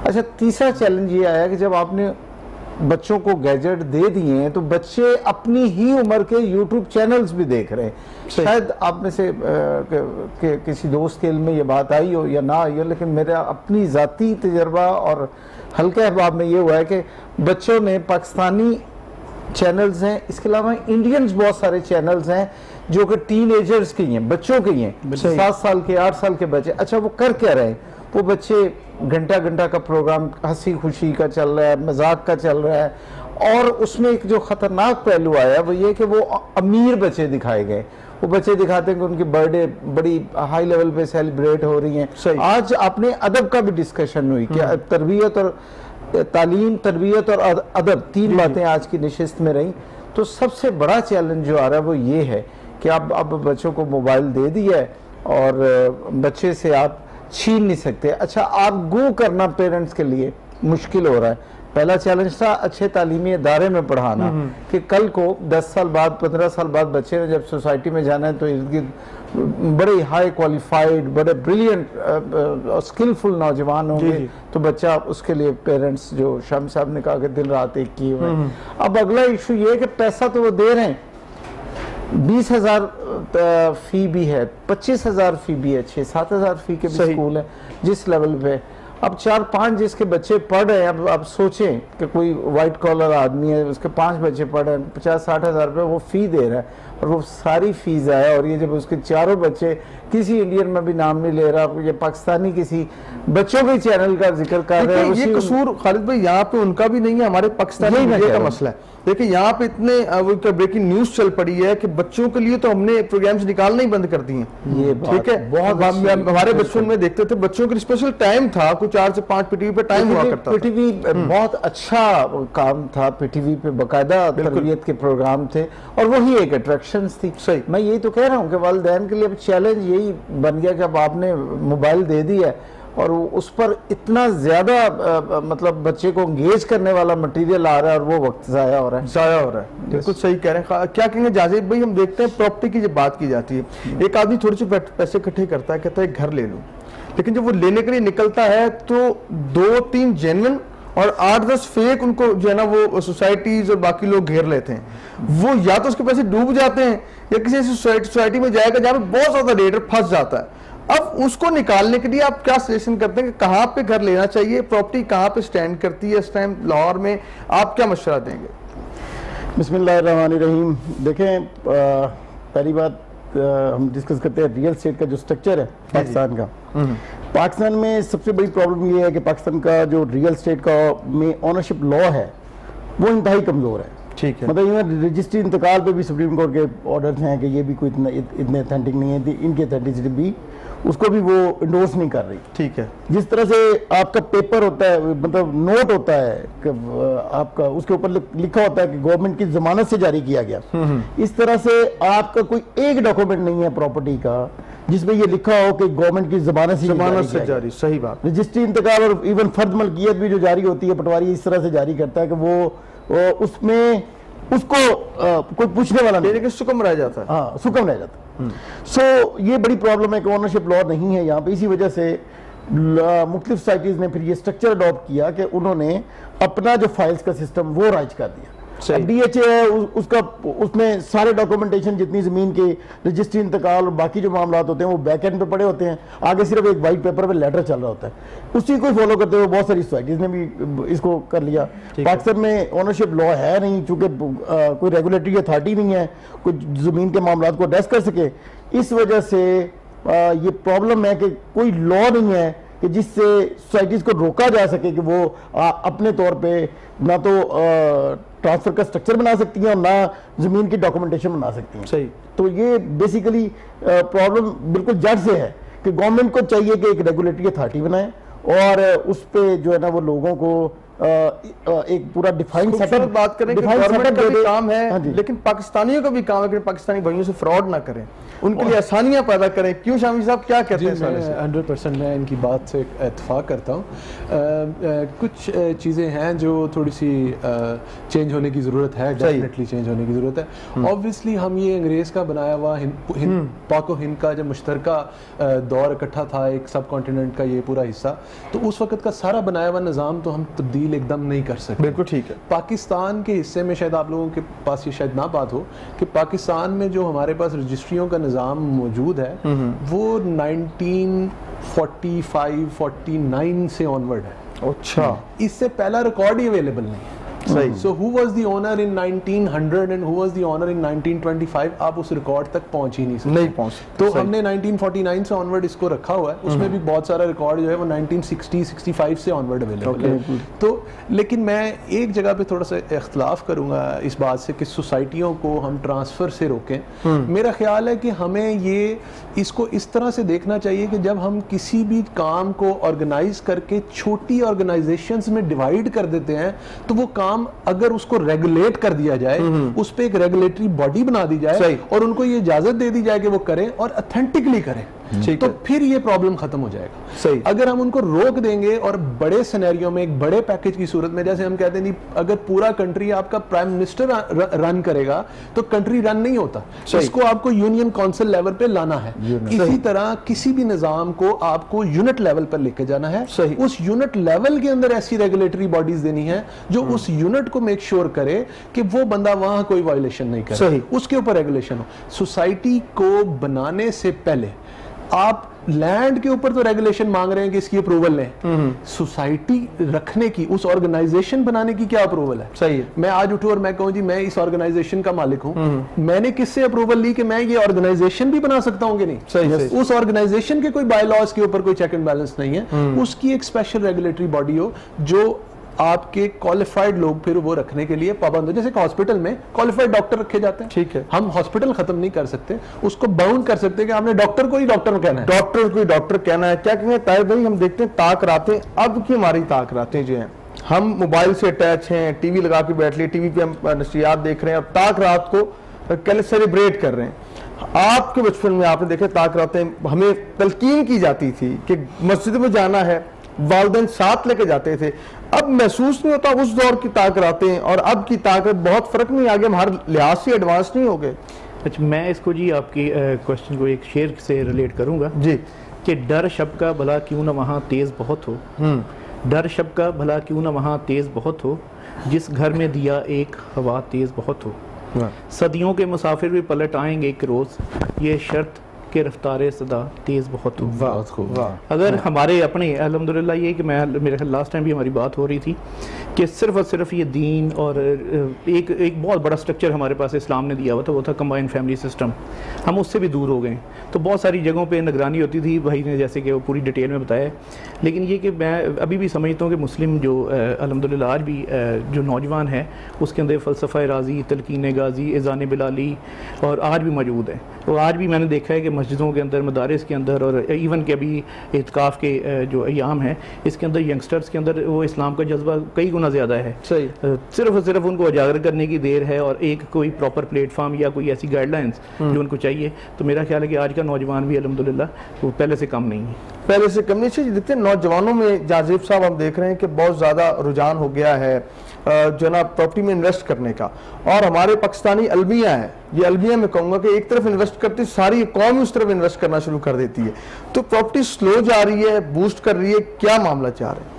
Speaker 3: अच्छा, तीसरा चैलेंज ये आया कि जब आपने बच्चों को गैजेट दे दिए हैं तो बच्चे अपनी ही उम्र के यूट्यूब चैनल्स भी देख रहे हैं। शायद आप में से किसी दोस्त के इल्म में ये बात आई हो या ना आई हो, लेकिन मेरा अपनी ज़ाती तजर्बा और हल्के अहबाब में ये हुआ है कि बच्चों ने पाकिस्तानी चैनल्स हैं, इसके अलावा इंडियंस बहुत सारे चैनल्स हैं जो कि टीनेजर्स के हैं, बच्चों के हैं, 7 साल के 8 साल के बच्चे। अच्छा, वो कर क्या रहे हैं? वो बच्चे घंटा घंटा का प्रोग्राम हंसी खुशी का चल रहा है, मजाक का चल रहा है, और उसमें एक जो खतरनाक पहलू आया वो ये कि वो अमीर बच्चे दिखाए गए। वो बच्चे दिखाते हैं कि उनकी बर्थडे बड़ी हाई लेवल पे सेलिब्रेट हो रही हैं। आज आपने अदब का भी डिस्कशन हुई कि तरबियत और तालीम, तरबियत और अदब 3 बातें आज की नशिस्त में रही। तो सबसे बड़ा चैलेंज जो आ रहा है वो ये है कि अब बच्चों को मोबाइल दे दिया है और बच्चे से आप छीन नहीं सकते। अच्छा, आर्गू करना पेरेंट्स के लिए मुश्किल हो रहा है। पहला चैलेंज था अच्छे तालीमी इदारे में पढ़ाना, कि कल को 10 साल बाद 15 साल बाद बच्चे ने जब सोसाइटी में जाना है तो इर्द गिर्द बड़े हाई क्वालिफाइड, बड़े ब्रिलियंट और स्किलफुल नौजवान होंगे, तो बच्चा उसके लिए पेरेंट्स, जो शाम साहब ने कहा कि दिन रात एक किए हुए। अब अगला इशू ये है कि पैसा तो वो दे रहे हैं, 20,000 फी भी है, 25,000 फी भी है, 6-7 हज़ार फी के भी स्कूल है जिस लेवल पे। अब 4-5 जिसके बच्चे पढ़ रहे हैं, अब आप सोचें कि कोई वाइट कॉलर आदमी है, उसके 5 बच्चे पढ़ रहे हैं, 50-60 हज़ार रुपये वो फ़ी दे रहा है, और वो सारी फीस आया, और ये जब उसके चारों बच्चे, किसी इंडियन में भी नाम नहीं ले रहा, ये पाकिस्तानी किसी बच्चों के चैनल का जिक्र कर रहे हैं।
Speaker 1: ये कसूर खालिद भाई यहाँ पे उनका भी नहीं है, हमारे पाकिस्तानी मीडिया का मसला है। देखिए यहाँ पे इतने ब्रेकिंग न्यूज चल पड़ी है कि बच्चों के लिए तो हमने प्रोग्राम्स निकालना ही बंद कर दिए,
Speaker 3: ये
Speaker 1: ठीक है। बहुत हमारे बचपन में देखते थे, बच्चों के स्पेशल टाइम था, कुछ 4 से 5 पीटीवी पे टाइम हुआ करता था।
Speaker 3: पीटीवी बहुत अच्छा काम था, पीटीवी पे बाकायदा तरबियत के प्रोग्राम थे, और वही एक अट्रैक्शन थी।
Speaker 1: सही,
Speaker 3: मैं यही तो कह रहा हूँ कि वालिदैन के लिए अब चैलेंज यही बन गया कि अब आपने मोबाइल दे दिया है और उस पर इतना ज्यादा मतलब बच्चे को एंगेज करने वाला मटेरियल आ रहा है, और वो वक्त जाया हो रहा है।
Speaker 1: बिल्कुल सही कह रहे हैं। क्या कहेंगे जाजिब भाई, हम देखते हैं प्रॉपर्टी की जब बात की जाती है, एक आदमी थोड़े से पैसे इकट्ठे करता है, कहता है घर ले लूं, लेकिन जब वो लेने के लिए निकलता है तो 2-3 जेन्युइन और 8-10 फेक उनको जो है ना वो सोसाइटीज और बाकी लोग घेर लेते हैं। वो या तो उसके पैसे डूब जाते हैं, या किसी ऐसी सोसाइटी में जाएगा जहाँ पे बहुत ज्यादा रेट है, फंस जाता है। अब उसको निकालने के लिए आप क्या सजेशन करते हैं कि कहाँ पे घर लेना चाहिए, प्रॉपर्टी कहाँ पे स्टैंड करती है इस टाइम लाहौर में, आप क्या मशवरा देंगे?
Speaker 5: बिस्मिल्लाहिर्रहमानिर्रहीम। देखें, पहली बात हम डिस्कस करते हैं रियल एस्टेट का जो स्ट्रक्चर है पाकिस्तान का। पाकिस्तान में सबसे बड़ी प्रॉब्लम ये है कि पाकिस्तान का जो रियल एस्टेट का में ऑनरशिप लॉ है वो इंतहाई कमज़ोर है।
Speaker 1: ठीक है,
Speaker 5: मतलब रजिस्ट्री इंतकाल पे भी सुप्रीम कोर्ट के ऑर्डर्स हैं कि ये भी कोई इतने अथेंटिक नहीं है, इनकी अथेंटिसिटी भी उसको भी वो इंडोर्स नहीं कर रही।
Speaker 1: ठीक है,
Speaker 5: जिस तरह से आपका पेपर होता है, मतलब नोट होता है कि आपका उसके ऊपर लिखा होता है कि गवर्नमेंट की जमानत से जारी किया गया, इस तरह से आपका कोई एक डॉक्यूमेंट नहीं है प्रॉपर्टी का जिसमें ये लिखा हो कि गवर्नमेंट की जमानत से
Speaker 1: जारी। सही बात।
Speaker 5: रजिस्ट्री इंतकाल और इवन फर्द मलकियत भी जो जारी होती है, पटवारी इस तरह से जारी करता है कि वो उसमें उसको कोई पूछने वाला नहीं,
Speaker 1: लेकिन सुकम रह जाता है।
Speaker 5: हाँ, सुकम रह जाता है। सो ये बड़ी प्रॉब्लम है कि ओनरशिप लॉ नहीं है यहाँ पे। इसी वजह से मुख्तलिफ सोसाइटीज ने फिर ये स्ट्रक्चर अडॉप्ट किया कि उन्होंने अपना जो फाइल्स का सिस्टम वो राइज कर दिया। DHA है उसका, उसमें सारे डॉक्यूमेंटेशन जितनी जमीन के रजिस्ट्री इंतकाल और बाकी जो मामला होते हैं वो बैक एंड पे पड़े होते हैं, आगे सिर्फ एक वाइट पेपर पे लेटर चल रहा होता है, उसी को फॉलो करते हुए बहुत सारी सोसाइटीज ने भी इसको कर लिया। पाकिस्तान में ओनरशिप लॉ है नहीं, चूंकि कोई रेगुलेटरी अथॉरिटी नहीं है कोई जमीन के मामला को एड्रेस कर सके। इस वजह से ये प्रॉब्लम है कि कोई लॉ नहीं है कि जिससे सोसाइटीज को रोका जा सके कि वो अपने तौर पे ना तो ट्रांसफर का स्ट्रक्चर बना सकती हैं और ना जमीन की डॉक्यूमेंटेशन बना सकती हैं।
Speaker 1: सही।
Speaker 5: तो ये बेसिकली प्रॉब्लम बिल्कुल जड़ से है कि गवर्नमेंट को चाहिए कि एक रेगुलेटरी अथॉरिटी बनाए और उस पे जो है ना वो लोगों को एक पूरा डिफाइंड सेटअप
Speaker 1: बात करें कि गवर्नमेंट का भी काम है, लेकिन पाकिस्तानियों का भी काम है कि पाकिस्तानी भाइयों से फ्रॉड ना करें, उनके लिए आसानियां पैदा करें। क्यों शामी साहब, क्या कहते हैं?
Speaker 4: 100% मैं इनकी बात से इत्तेफाक करता हूँ। कुछ चीज़ें हैं जो थोड़ी सी चेंज होने की ज़रूरत है, डेफिनेटली चेंज होने की ज़रूरत है। ऑब्वियसली हम ये अंग्रेज़ का बनाया हुआ पाक हिंद का जब मुश्तरका दौर इकट्ठा था, एक सब कॉन्टिनेंट का ये पूरा हिस्सा, तो उस वक्त का सारा बनाया हुआ निज़ाम तो हम तब्दील एकदम नहीं कर सकते।
Speaker 1: बिल्कुल ठीक है।
Speaker 4: पाकिस्तान के हिस्से में शायद आप लोगों के पास ये शायद ना बात हो कि पाकिस्तान में जो हमारे पास रजिस्ट्रियों का निज़ाम मौजूद है वो 1945-49 से ऑनवर्ड है।
Speaker 1: अच्छा,
Speaker 4: इससे पहला रिकॉर्ड ही अवेलेबल नहीं है।
Speaker 1: सही।
Speaker 4: So who was the owner in 1900 and who was the owner in 1925? आप उस रिकॉर्ड तक पहुंच ही नहीं सकते।
Speaker 1: नहीं पहुंच।
Speaker 4: तो हमने 1949 से ऑनवर्ड इसको रखा हुआ है, उसमें भी बहुत सारा रिकॉर्ड जो है वो 1960-65 से ऑनवर्ड अवेलेबल है। तो लेकिन मैं एक जगह पे थोड़ा सा इख्तलाफ करूंगा इस बात से कि सोसाइटियों को हम ट्रांसफर से रोकें। मेरा ख्याल है कि हमें ये इसको इस तरह से देखना चाहिए कि जब हम किसी भी काम को ऑर्गेनाइज करके छोटी ऑर्गेनाइजेशंस में डिवाइड कर देते हैं तो वो काम अगर उसको रेगुलेट कर दिया जाए, उस पे एक रेगुलेटरी बॉडी बना दी जाए और उनको ये इजाजत दे दी जाए कि वो करें और ऑथेंटिकली करें, तो फिर ये प्रॉब्लम खत्म हो जाएगा।
Speaker 1: सही।
Speaker 4: अगर हम उनको रोक देंगे और बड़े सिनेरियो में एक बड़े पैकेज की सूरत में, जैसे हम कहते हैं नहीं, अगर पूरा कंट्री आपका प्राइम मिनिस्टर रन करेगा तो कंट्री रन नहीं होता, इसको आपको यूनियन काउंसिल लेवल पे लाना है। इसी तरह किसी भी निजाम को आपको यूनिट लेवल पर लेके जाना है। उस यूनिट लेवल के अंदर ऐसी रेगुलेटरी बॉडीज देनी है जो उस यूनिट को मेक श्योर करे कि वो बंदा वहां कोई वायलेशन नहीं करे, उसके ऊपर रेगुलेशन हो। सोसाइटी को बनाने से पहले आप लैंड के ऊपर तो रेगुलेशन मांग रहे हैं कि इसकी अप्रूवल लें, सोसाइटी रखने की, उस ऑर्गेनाइजेशन बनाने की क्या अप्रूवल है?
Speaker 1: सही है।
Speaker 4: मैं आज उठूं और मैं कहूं जी मैं इस ऑर्गेनाइजेशन का मालिक हूं, मैंने किससे अप्रूवल ली कि मैं ये ऑर्गेनाइजेशन भी बना सकता हूं कि नहीं? सही। उस ऑर्गेनाइजेशन के कोई बाय लॉज के ऊपर कोई चेक एंड बैलेंस नहीं है, उसकी एक स्पेशल रेगुलेटरी बॉडी हो जो आपके क्वालिफाइड लोग फिर वो रखने के लिए पाबंद हो। जैसे हॉस्पिटल में क्वालिफाइड डॉक्टर रखे जाते हैं, ठीक है, हम हॉस्पिटल खत्म नहीं कर सकते, उसको बाउंड कर सकते कि आपने डॉक्टर को ही डॉक्टर कहना है,
Speaker 1: डॉक्टर को ही डॉक्टर कहना है। क्या कहेंगे ताहिर भाई, हम देखते हैं ताक रातें, अब की हमारी ताक रातें जो हैं, हम मोबाइल से अटैच हैं, टीवी लगा के बैठ लिए, टीवी पे हम नशरियात देख रहे हैं और ताक रात को सेलिब्रेट कर रहे हैं। आपके बचपन में आपने देखे ताक रातें हमें तलकीन की जाती थी कि मस्जिद में जाना है, वालिदैन साथ लेके जाते थे। अब महसूस नहीं होता उस दौर की ताक रातें और अब की ताकत, बहुत फर्क नहीं आ गया, हम हर लिहाज से एडवांस नहीं हो गए।
Speaker 7: अच्छा, मैं इसको जी आपकी क्वेश्चन को एक शेर से रिलेट करूंगा जी, कि डर शब का भला क्यों ना वहाँ तेज बहुत हो, डर शब का भला क्यों ना वहाँ तेज बहुत हो, जिस घर में दिया एक हवा तेज बहुत हो, सदियों के मुसाफिर भी पलट आएंगे एक रोज, ये शर्त के रफ्तारे सदा तेज बहुत हो। अगर हमारे अपने अल्हम्दुलिल्लाह ये कि मैं मेरे ख्याल लास्ट टाइम भी हमारी बात हो रही थी कि सिर्फ और सिर्फ ये दीन और एक बहुत बड़ा स्ट्रक्चर हमारे पास इस्लाम ने दिया हुआ था, वो था कंबाइंड फैमिली सिस्टम, हम उससे भी दूर हो गए। तो बहुत सारी जगहों पे निगरानी होती थी, भाई ने जैसे कि वो पूरी डिटेल में बताया, लेकिन ये कि मैं अभी भी समझता हूँ कि मुस्लिम जो अल्हम्दुलिल्लाह आज भी जो नौजवान है उसके अंदर फ़लसफ़ा राज़ी, तलकीन गाज़ी, एज़ान बिलाली और आज भी मौजूद है। और आज भी मैंने देखा है कि मस्जिदों के अंदर, मदारिस के अंदर और इवन के अभी इत्काफ़ के जो अयाम हैं इसके अंदर यंगस्टर्स के अंदर वो इस्लाम का जज्बा कई गुना ज़्यादा है। सही। सिर्फ और सिर्फ उनको उजागर करने की देर है और एक कोई प्रॉपर प्लेटफॉर्म या कोई ऐसी गाइडलाइंस जो उनको चाहिए। तो मेरा ख्याल है कि आज का नौजवान भी अल्हम्दुलिल्लाह वो पहले से कम नहीं है,
Speaker 1: पहले से कम नहीं चाहिए। जितने नौजवानों में जाजिब साहब हम देख रहे हैं कि बहुत ज़्यादा रुझान हो गया है जो ना प्रॉपर्टी में इन्वेस्ट करने का, और हमारे पाकिस्तानी अलमिया है, ये अलमिया में कहूँगा कि एक तरफ इन्वेस्ट करती सारी कौम उस तरफ इन्वेस्ट करना शुरू कर देती है, तो प्रॉपर्टी स्लो जा रही है, बूस्ट कर रही है, क्या मामला चाह रहे हैं?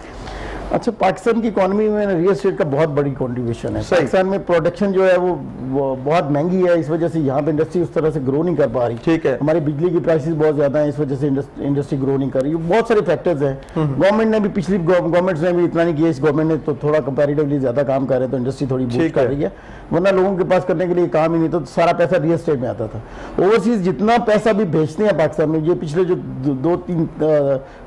Speaker 8: अच्छा, पाकिस्तान की इकोनॉमी में रियल एस्टेट का बहुत बड़ी कंट्रीब्यूशन है। पाकिस्तान में प्रोडक्शन जो है वो बहुत महंगी है, इस वजह से यहाँ पे इंडस्ट्री उस तरह से ग्रो नहीं कर पा रही। ठीक है, हमारी बिजली की प्राइसेस बहुत ज़्यादा हैं, इस वजह से इंडस्ट्री ग्रो नहीं कर रही। बहुत सारे फैक्टर्स हैं। गवर्नमेंट ने भी, पिछली गवर्नमेंट्स ने भी इतना नहीं किया, इस गवर्नमेंट ने तो थोड़ा कंपैरेटिवली ज़्यादा काम कर रहे हैं, तो इंडस्ट्री थोड़ी बूस्ट कर रही है, वरना लोगों के पास करने के लिए काम ही नहीं, तो सारा पैसा रियल एस्टेट में आता था। ओवरसीज जितना पैसा भी भेजते हैं पाकिस्तान में, ये पिछले जो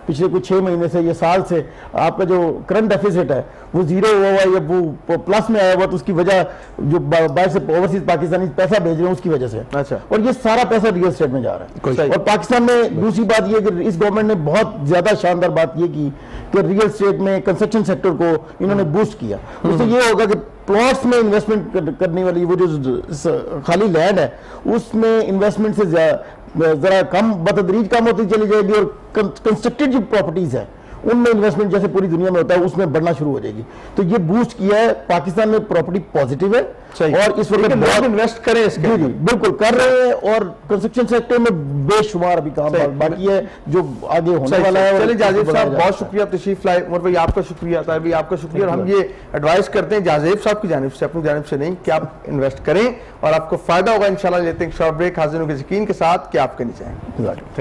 Speaker 8: पिछले कुछ 6 महीने से, ये साल से आपका जो करंट डेफिसिट है वो जीरो हुआ हुआ या वो प्लस में आया हुआ, तो उसकी वजह जो बाहर से ओवरसीज पाकिस्तानी पैसा भेज रहे हैं उसकी वजह से। अच्छा। और ये सारा पैसा रियल एस्टेट में जा रहा है। और पाकिस्तान में दूसरी बात ये कि इस गवर्नमेंट ने बहुत ज्यादा शानदार बात ये की कि रियल एस्टेट में कंस्ट्रक्शन सेक्टर को इन्होंने बूस्ट किया। उससे ये होगा कि प्लॉट्स में इन्वेस्टमेंट करने वाली वो जो खाली लैंड है उसमें इन्वेस्टमेंट से जरा कम बतदरीज कम होती चली जाएगी, और कंस्ट्रक्टेड जो प्रॉपर्टीज है उनमें इन्वेस्टमेंट जैसे पूरी दुनिया में होता है उसमें बढ़ना शुरू हो जाएगी। तो ये बूस्ट किया है। पाकिस्तान में प्रॉपर्टी पॉजिटिव है और इस वक्त बहुत इन्वेस्ट करें इसके। जी बिल्कुल कर रहे हैं, और कंस्ट्रक्शन सेक्टर में बेशुमार अभी काम बाकी है जो आगे होने वाला है।
Speaker 1: चलिए जाजिब साहब, बहुत शुक्रिया तशरीफ लाए। उमर भाई आपका शुक्रिया, ताहिर भाई आपका शुक्रिया। और हम ये एडवाइस करते हैं जाजिब साहब की जानिब से, अपनी जानिब से नहीं, कि आप इन्वेस्ट करें और आपको फायदा होगा इंशाल्लाह। लेते हैं शॉर्ट ब्रेक हाजिरों के यकीन के साथ कि आप करनी चाहेंगे।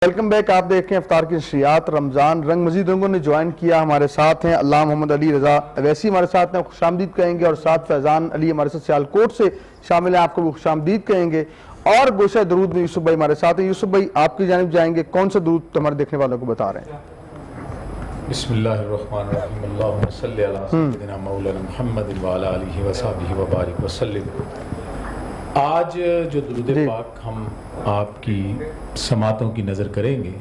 Speaker 1: Welcome back. आप देख रहे हैं इफ्तार की नशरियात। रमज़ान रंग मजीद रंगों ने ज्वाइन किया। हमारे साथ हैं अल्लाह मोहम्मद अली रज़ा अवैसी हमारे साथ हैं, खुशामदीद कहेंगे, और साथ फैज़ान अली हमारे साथ सियालकोट से शामिल हैं, आपको भी खुशामदीद कहेंगे। और गोशा दरूद में यूसुफ भाई हमारे साथ हैं। यूसुफ भाई आपकी जानिब जाएंगे, कौन सा दरूद हमारे देखने वालों को बता रहे हैं?
Speaker 9: बिस्मिल्लाहिर्रहमानिर्रहीम, अल्लाहुम्मा सल्लि अला सय्यिदिना मौलाना मुहम्मद व अला आलिहि व सहबिहि व बारिक वसल्लिम। आज जो दुरूद पाक हम आपकी समातों की नज़र करेंगे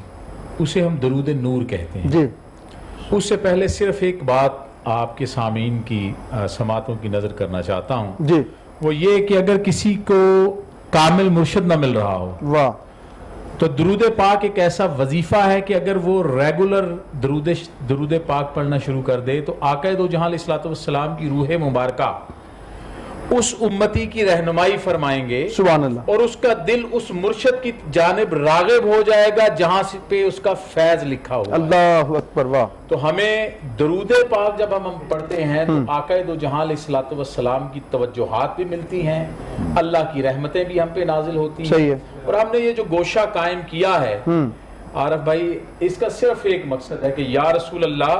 Speaker 9: उसे हम दरूद नूर कहते हैं जी। उससे पहले सिर्फ एक बात आपके सामीन की समातों की नज़र करना चाहता हूँ जी, वो ये कि अगर किसी को कामिल मुर्शिद ना मिल रहा हो, वाह, तो दरूद पाक एक ऐसा वजीफा है कि अगर वो रेगुलर दरूद पाक पढ़ना शुरू कर दे तो आका दो जहां अलैहिस्सलातु वस्सलाम की रूह मुबारका उस उम्मती की रहनुमाई फरमाएंगे,
Speaker 1: सुभान अल्लाह,
Speaker 9: और उसका दिल उस मुर्शद की जानिब रागिब हो जाएगा जहां पे उसका फैज लिखा हुआ।
Speaker 1: अल्लाह अकबर, वाह।
Speaker 9: तो हमें दरूद पाक जब हम पढ़ते हैं तो आका दो जहां अलैहिस्सलातु वस्सलाम की तवज्जुहात भी मिलती हैं, अल्लाह की रहमतें भी हम पे नाजिल होती हैं।
Speaker 1: सही है।
Speaker 9: और हमने ये जो गोशा कायम किया है आरफ भाई, इसका सिर्फ एक मकसद है कि या रसूल अल्लाह,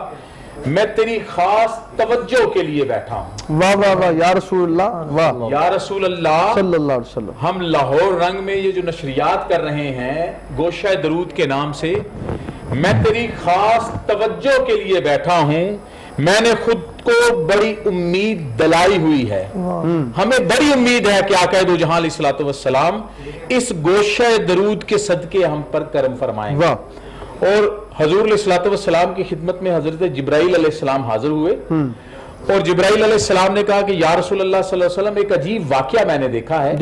Speaker 9: मैं तेरी खास तवज्जो के लिए बैठा हूँ।
Speaker 1: वाह वाह वाह, या रसूलुल्लाह, वाह
Speaker 9: या रसूल अल्लाह
Speaker 1: सल्लल्लाहु अलैहि वसल्लम।
Speaker 9: हम लाहौर रंग में ये जो नशरियात कर रहे हैं गोशा दरूद के नाम से, मैं तेरी खास तवज्जो के लिए बैठा हूँ। मैंने खुद को बड़ी उम्मीद दिलाई हुई है, हमें बड़ी उम्मीद है कि आका दो जहां अलैहिस्सलातु वस्सलाम इस गोशा दरूद के सदके हम पर करम फरमाएंगे। और हजूर अलैहिस्सलातु वस्सलाम की खिदमत में हजरत जिब्राइल अलैहिस्सलाम हाजिर हुए और जिब्राइल अलैहिस्सलाम ने कहा कि या रसूल अल्लाह सल्लल्लाहु अलैहि वसल्लम, एक अजीब वाकया मैंने देखा है।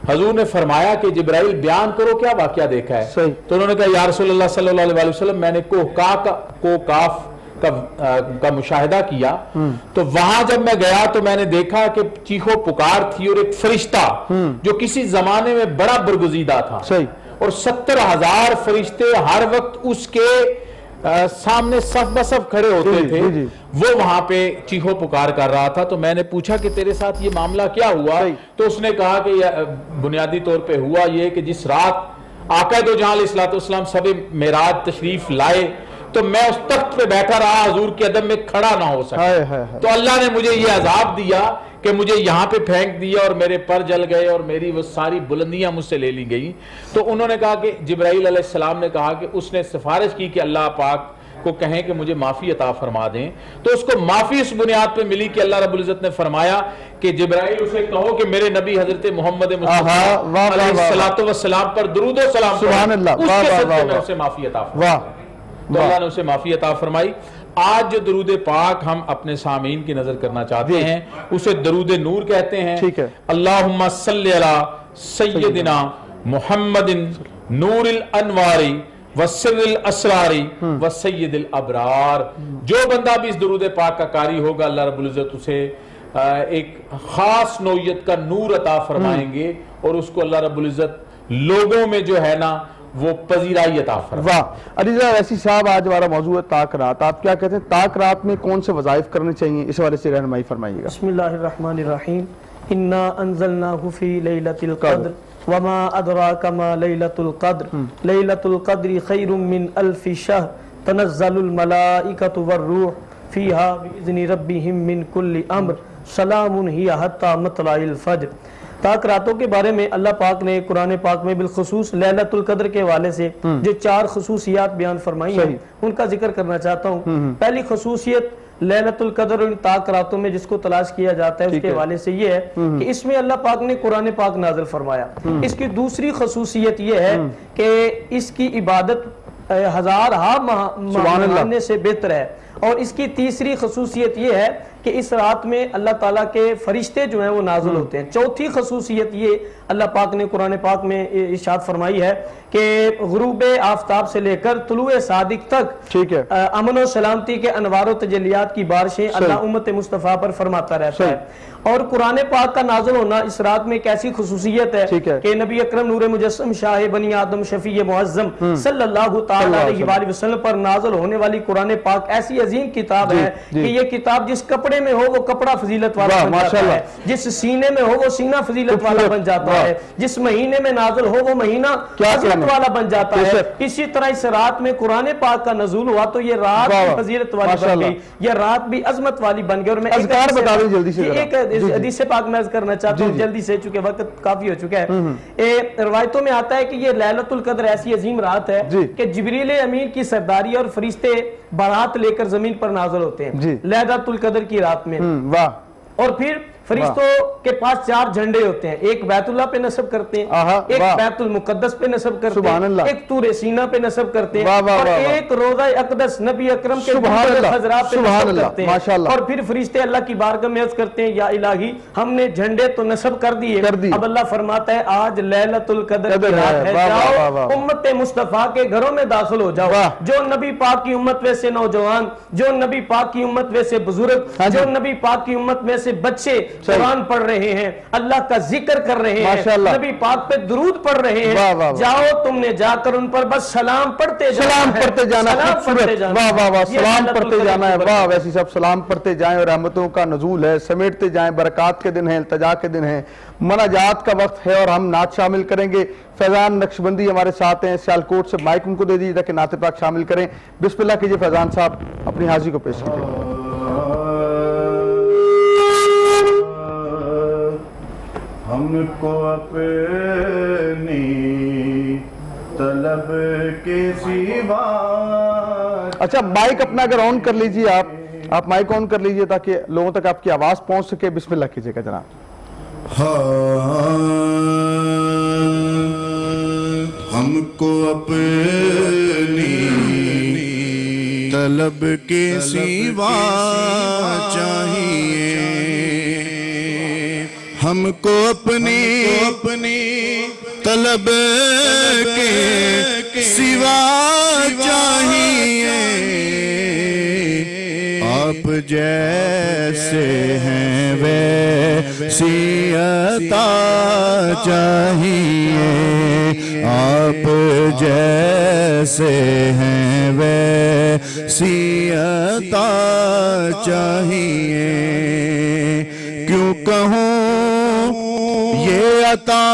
Speaker 9: हजूर ने फरमाया कि जिब्राइल बयान करो क्या वाकया देखा है। सही। तो उन्होंने कहा या रसूल अल्लाह सल्लल्लाहु अलैहि वसल्लम, मैंने कोकाफ का मुशाहिदा किया, तो वहां जब मैं गया तो मैंने देखा कि चीखो पुकार थी और एक फरिश्ता जो किसी जमाने में बड़ा बरगुजीदा था, सही, और 70,000 फरिश्ते हर वक्त उसके सामने सफ बसफ खड़े होते थे, वो वहां पे चीखो पुकार कर रहा था। तो मैंने पूछा कि तेरे साथ ये मामला क्या हुआ, तो उसने कहा कि बुनियादी तौर पे हुआ ये कि जिस रात आका दो जहां अलैहिस्सलातु वस्सलाम सबे मेराज तशरीफ लाए तो मैं उस तख्त पे बैठा रहा, हुजूर के अदब में खड़ा ना हो सका। तो अल्लाह ने मुझे ये अजाब दिया कि मुझे यहाँ पे फेंक दिया और मेरे पर जल गए और मेरी वो सारी बुलंदियां मुझसे ले ली गई। तो उन्होंने कहा कि जिब्राइल अलैहिस्सलाम ने कहा कि उसने सिफारिश की कि अल्लाह पाक को कहें कि मुझे माफी अता फरमा दें। तो उसको माफी इस बुनियाद पे मिली कि अल्लाह रब्बुल इज्जत ने फरमाया कि जिब्राइल उसे कहो कि मेरे नबी हजरत मोहम्मद मुस्तफा अलैहिस्सलातु वस्सलाम पर दुरूद व सलाम, सुभान अल्लाह, उसके सदक़े में उसे माफी अता फरमाई। तो अल्लाह ने उसे माफी अता फरमाई। आज जो दरूद पाक हम अपने सामीन की नजर करना चाहते हैं उसे दरूद नूर कहते हैं। ठीक है। अल्लाहुम्मा सल्ली अला सय्यदिना मुहम्मदिन नूरिल अनवारी व सिर्रिल असरारी व सय्यदिल अबरार। जो बंदा भी इस दरूद पाक का कारी होगा अल्लाह रब्बुल इज्जत उसे एक खास नौयत का नूर अता फरमाएंगे और उसको अल्लाह रब्बुल इज्जत लोगों में जो है ना वो पजीराई अता फरमाएंगे। वाह
Speaker 1: अली वैसी साहब, आज हमारा मौजूद है ताक रात। आप क्या कहते हैं, ताक रात में कौन से वज़ाइफ करने चाहिए, इस बारे से रहनुमाई फरमाइएगा।
Speaker 10: बिस्मिल्लाहिर्रहमानिर्रहीम। इन्ना अंज़लनाहु फी लैलतिल क़द्र वमा अदराका मा लैलतुल क़द्र लैलतुल क़द्रि खैरुम मिन अल्फि शहर तनज़्ज़लुल मलाइकतु वर्रूह फीहा बिइज़्नि रब्बिहिम मिन कुल्लि अम्र सलामुन हिया हत्ता मतलाइल फज्र। ताक रातों के बारे में अल्लाह पाक ने कुरान पाक में बिलखुसूस लैलतुल कद्र के हवाले से जो 4 खुसूसियात बयान फरमाई हैं उनका जिक्र करना चाहता हूँ। पहली खुसूसियत लैलतुल कद्र और ताक रातों में जिसको तलाश किया जाता है उसके हवाले से ये है कि इसमें अल्लाह पाक ने कुरान पाक नाज़िल फरमाया। इसकी दूसरी खुसूसियत ये है कि इसकी इबादत हजार मानने से बेहतर है। और इसकी तीसरी खसूसियत ये है कि इस रात में अल्लाह ताला के फरिश्ते जो हैं वो नाजुल होते हैं। चौथी खसूसियत ये अल्लाह पाक ने कुरान पाक में इरशाद फरमाई है कि गुरूब आफ्ताब से लेकर तुलुए सादिक तक, ठीक है, अमन और सलामती के अनवार व तजलियात की बारिशें अल्लाह उम्मत मुस्तफ़ा पर फरमाता रहता है। और कुरान पाक का नाजुल होना इस रात में एक ऐसी खसूसियत है कि नबी अकरम नूर मुजस्सम शाह बनी आदम शफी मुअज़्ज़म सल्लल्लाहु तआला अलैहि वसल्लम पर नाजुल होने वाली कुरान पाक ऐसी अजीम किताब है कि ये किताब जिस कपड़े में हो वो कपड़ा फजीलत वाला बन जाता है, जिस सीने में हो वो सीना फजीलत वाला बन जाता है, जिस महीने में नाजुल हो वो महीना फजीलत वाला बन जाता है। इसी तरह इस रात में कुरान पाक का नज़ूल हुआ तो ये रात फजीलत वाली बन गई, ये रात भी अजमत वाली बन गई। और मैं एक हदीस पाक मैं करना चाहता हूँ जल्दी से, चूंकि वक्त काफी हो चुका है। रवायतों में आता है कि ये लैलतुल कद्र ऐसी अजीम रात है कि जिब्रील अमीन की सरदारी और फरिश्ते बारात लेकर जमीन पर नाज़िल होते हैं लैलतुल कद्र की रात में। वाह। और फिर फरिश्तों के पास 4 झंडे होते हैं, एक बैतुल्लाह पे नस्ब करते हैं, एक बैतुल मुकद्दस पे नस्ब करते हैं, एक तूरे सीना पे नस्ब करते हैं, और एक रोज़ा अक़दस नबी अकरम के हज़रा पे नस्ब करते हैं। और फिर फरिश्ते अल्लाह की बारगाह में अर्ज़ करते हैं, या इलाही हमने झंडे तो नस्ब कर दिए, अब अल्लाह फरमाता है आज लैलतुल कद्र की रात है, जाओ उम्मत मुस्तफा के घरों में दाखिल हो जाओ। जो नबी पाक की उम्मत में से नौजवान, जो नबी पाक की उम्मत में से बुजुर्ग, जो नबी पाक की उम्मत में से बच्चे कुरान पढ़ रहे हैं, अल्लाह का जिक्र कर रहे हैं, नबी पाक पे दुरूद पढ़ रहे हैं, जाओ तुमने जाकर उन पर बस सलाम पढ़ते जाना,
Speaker 1: सलाम पढ़ते जाना, वाह वाह वाह, सलाम पढ़ते जाना है, वाह। वैसे सब सलाम पढ़ते जाएं और रहमतों का नजूल है, समेटते जाएं, बरक़ात के दिन है, इल्तिजा के दिन है, मनाजात का वक्त है और हम नात शामिल करेंगे। फैजान नक्शबंदी हमारे साथ हैं सियालकोट से, माइक उनको दे दीजिए ताकि नात पाक शामिल करें। बिस्मिल्लाह कीजिए फैजान साहब, अपनी हाजिरी को पेश कीजिए।
Speaker 5: हमको अपनी तलब के सिवा।
Speaker 1: अच्छा, माइक अपना अगर ऑन कर लीजिए, आप माइक ऑन कर लीजिए ताकि लोगों तक आपकी आवाज पहुंच सके। बिस्मिल्लाह कीजिएगा जनाब।
Speaker 5: हमको अपनी तलब के सिवा चाहिए, हमको अपनी तलब के सिवा चाहिए। आप जैसे हैं वैसी अता चाहिए, आप जैसे हैं वैसी अता चाहिए। क्यों कहूँ ये अता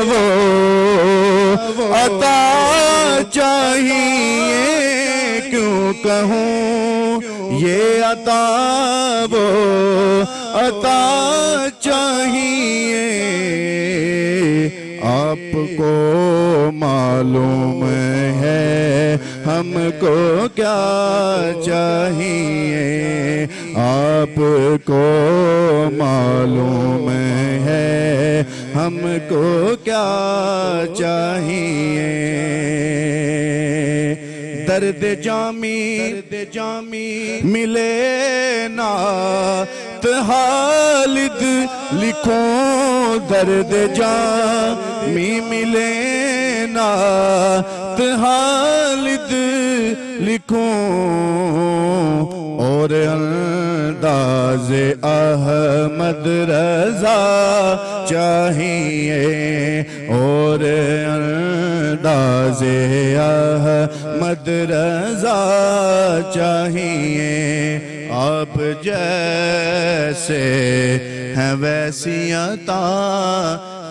Speaker 5: वो अता चाहिए, क्यों कहूँ ये अता वो अता चाहिए। आपको मालूम है हमको क्या चाहिए, आपको मालूम है हमको क्या चाहिए। दर्द जामी मिले ना हालिद लिखो, दर्द जामी मिले ना हालिद लिखो, और अंदाज़े अहमद रज़ा चाहिए, और अंदाज़े अहमद रज़ा चाहिए। आप जैसे हैं वैसी अता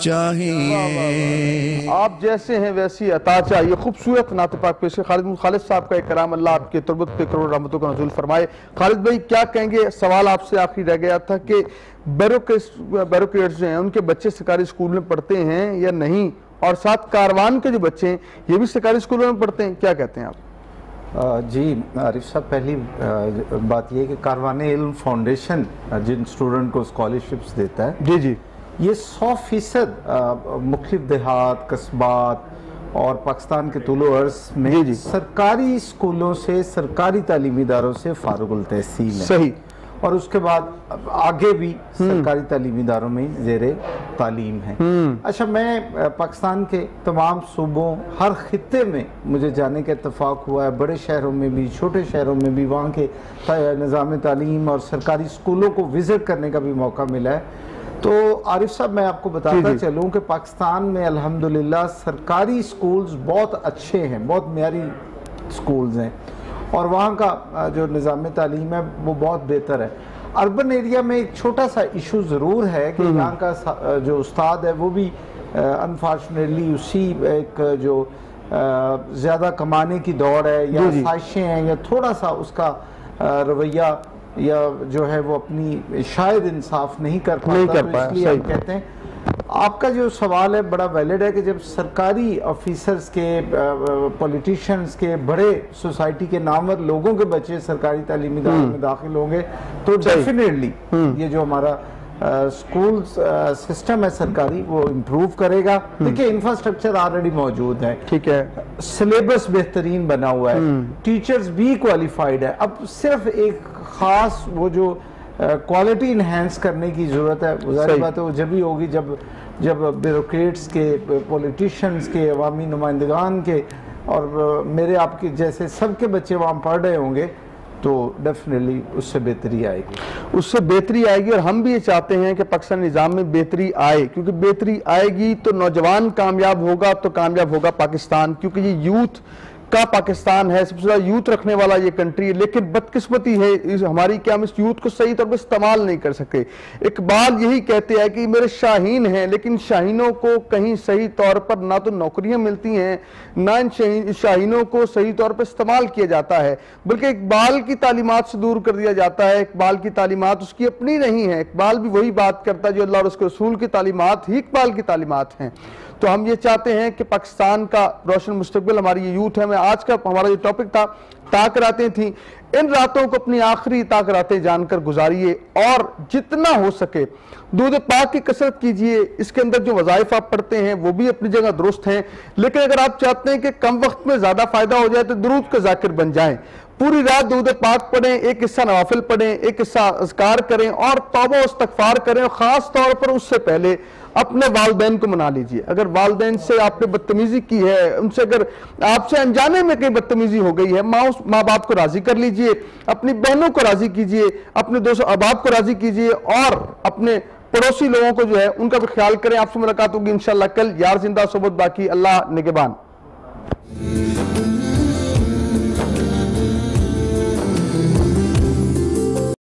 Speaker 5: चाहिए,
Speaker 1: आप जैसे हैं वैसी अता चाहिए। खूबसूरत नात पाक पेश है खालिद साहब का। एक कलाम, अल्लाह आपके तुरबत पे करोड़ रहमतों का नज़ूल फरमाए। खालिद भाई क्या कहेंगे? सवाल आपसे आखिरी रह गया था कि बैरोक्रेट्स जो हैं उनके बच्चे सरकारी स्कूल में पढ़ते हैं या नहीं, और साथ कारवान के जो बच्चे हैं ये भी सरकारी स्कूलों में पढ़ते हैं, क्या कहते हैं आप?
Speaker 3: जी आरिफ साहब, पहली बात यह कि कारवाने इल्म फाउंडेशन जिन स्टूडेंट को स्कॉलरशिप्स देता है, जी जी, ये 100% मुख्तलिफ देहात, कस्बात और पाकिस्तान के तुलो अर्ज़ में सरकारी स्कूलों से, सरकारी तालीमी इदारों से फारुगुल तहसील है। सही। और उसके बाद आगे भी सरकारी तालीमी इदारों में ज़ेरे तालीम है। अच्छा, मैं पाकिस्तान के तमाम सूबों, हर खित्ते में मुझे जाने का इत्तेफाक हुआ है, बड़े शहरों में भी, छोटे शहरों में भी, वहाँ के निज़ाम तालीम और सरकारी स्कूलों को विज़िट करने का भी मौका मिला है। तो आरिफ साहब, मैं आपको बताता चलूँ कि पाकिस्तान में अल्हम्दुलिल्लाह सरकारी स्कूल्स बहुत अच्छे हैं, बहुत म्यारी स्कूल्स हैं, और वहाँ का जो निज़ाम तालीम है वो बहुत बेहतर है। अर्बन एरिया में एक छोटा सा इशू ज़रूर है कि यहाँ का जो उस्ताद है वो भी अनफॉर्चुनेटली उसी एक जो ज़्यादा कमाने की दौड़ है या ख्वाहिशें हैं या थोड़ा सा उसका रवैया या जो है वो अपनी शायद इंसाफ नहीं कर पाता, तो इसलिए हम कहते हैं। आपका जो सवाल है बड़ा वैलिड है कि जब सरकारी ऑफिसर्स के, पॉलिटिशियंस के, बड़े सोसाइटी के नामवर लोगों के बच्चे सरकारी तालीमी इदारों में दाखिल होंगे तो डेफिनेटली ये जो हमारा स्कूल सिस्टम है सरकारी वो इम्प्रूव करेगा। देखिए इंफ्रास्ट्रक्चर ऑलरेडी मौजूद है,
Speaker 1: ठीक है,
Speaker 3: सिलेबस बेहतरीन बना हुआ है, टीचर्स भी क्वालिफाइड है। अब सिर्फ एक खास वो जो क्वालिटी इन्हेंस करने की जरूरत है, ज़ाहिर बात है वो जब भी होगी जब ब्यूरोक्रेट्स के, पॉलिटिशियंस के, अवामी नुमाइंदगान के और मेरे आपके जैसे सबके बच्चे वहाँ पढ़ रहे होंगे तो डेफिनेटली उससे बेहतरी आएगी,
Speaker 1: उससे बेहतरी आएगी। और हम भी ये चाहते हैं कि पाकिस्तान निज़ाम में बेहतरी आए, क्योंकि बेहतरी आएगी तो नौजवान कामयाब होगा, तो कामयाब होगा पाकिस्तान, क्योंकि ये यूथ का पाकिस्तान है, सबसे ज्यादा यूथ रखने वाला ये कंट्री है। लेकिन बदकिस्मती है हमारी कि हम इस यूथ को सही तौर पर इस्तेमाल नहीं कर सके। इकबाल यही कहते हैं कि मेरे शाहीन हैं, लेकिन शाहीनों को कहीं सही तौर पर ना तो नौकरियां मिलती हैं, ना इन शाहीनों को सही तौर पर इस्तेमाल किया जाता है, बल्कि इकबाल की तालीमात से दूर कर दिया जाता है। इकबाल की तालीमात उसकी अपनी नहीं है, इकबाल भी वही बात करता है जो अल्लाह और उसके रसूल की तालीमात ही इकबाल की तालीमात हैं। तो हम ये चाहते हैं कि पाकिस्तान का रोशन मुस्तकबिल हमारी ये यूथ है। मैं आज का हमारा जो टॉपिक था ताक रातें थी, इन रातों को अपनी आखिरी ताक रातें जानकर गुजारिए और जितना हो सके दूध पाक की कसरत कीजिए। इसके अंदर जो वज़ाइफ आप पढ़ते हैं वो भी अपनी जगह दुरुस्त हैं, लेकिन अगर आप चाहते हैं कि कम वक्त में ज्यादा फायदा हो जाए तो दुरूद का जाकिर बन जाएं। पूरी रात दूध पाक पढ़ें, एक हिस्सा नवाफिल पढ़ें, एक हिस्सा अज़कार करें और तौबा व इस्तग़फ़ार करें। और ख़ास तौर पर उससे पहले अपने वालिदैन को मना लीजिए। अगर वालिदैन से आपने बदतमीजी की है, उनसे अगर आपसे अनजाने में कहीं बदतमीजी हो गई है, माँ बाप को राजी कर लीजिए, अपनी बहनों को राजी कीजिए, अपने दोस्तों अहबाब को राजी कीजिए और अपने पड़ोसी लोगों को जो है उनका भी ख्याल करें। आपसे मुलाकात होगी इंशाअल्लाह कल। यार जिंदा सोबत बाकी, अल्लाह निगहबान।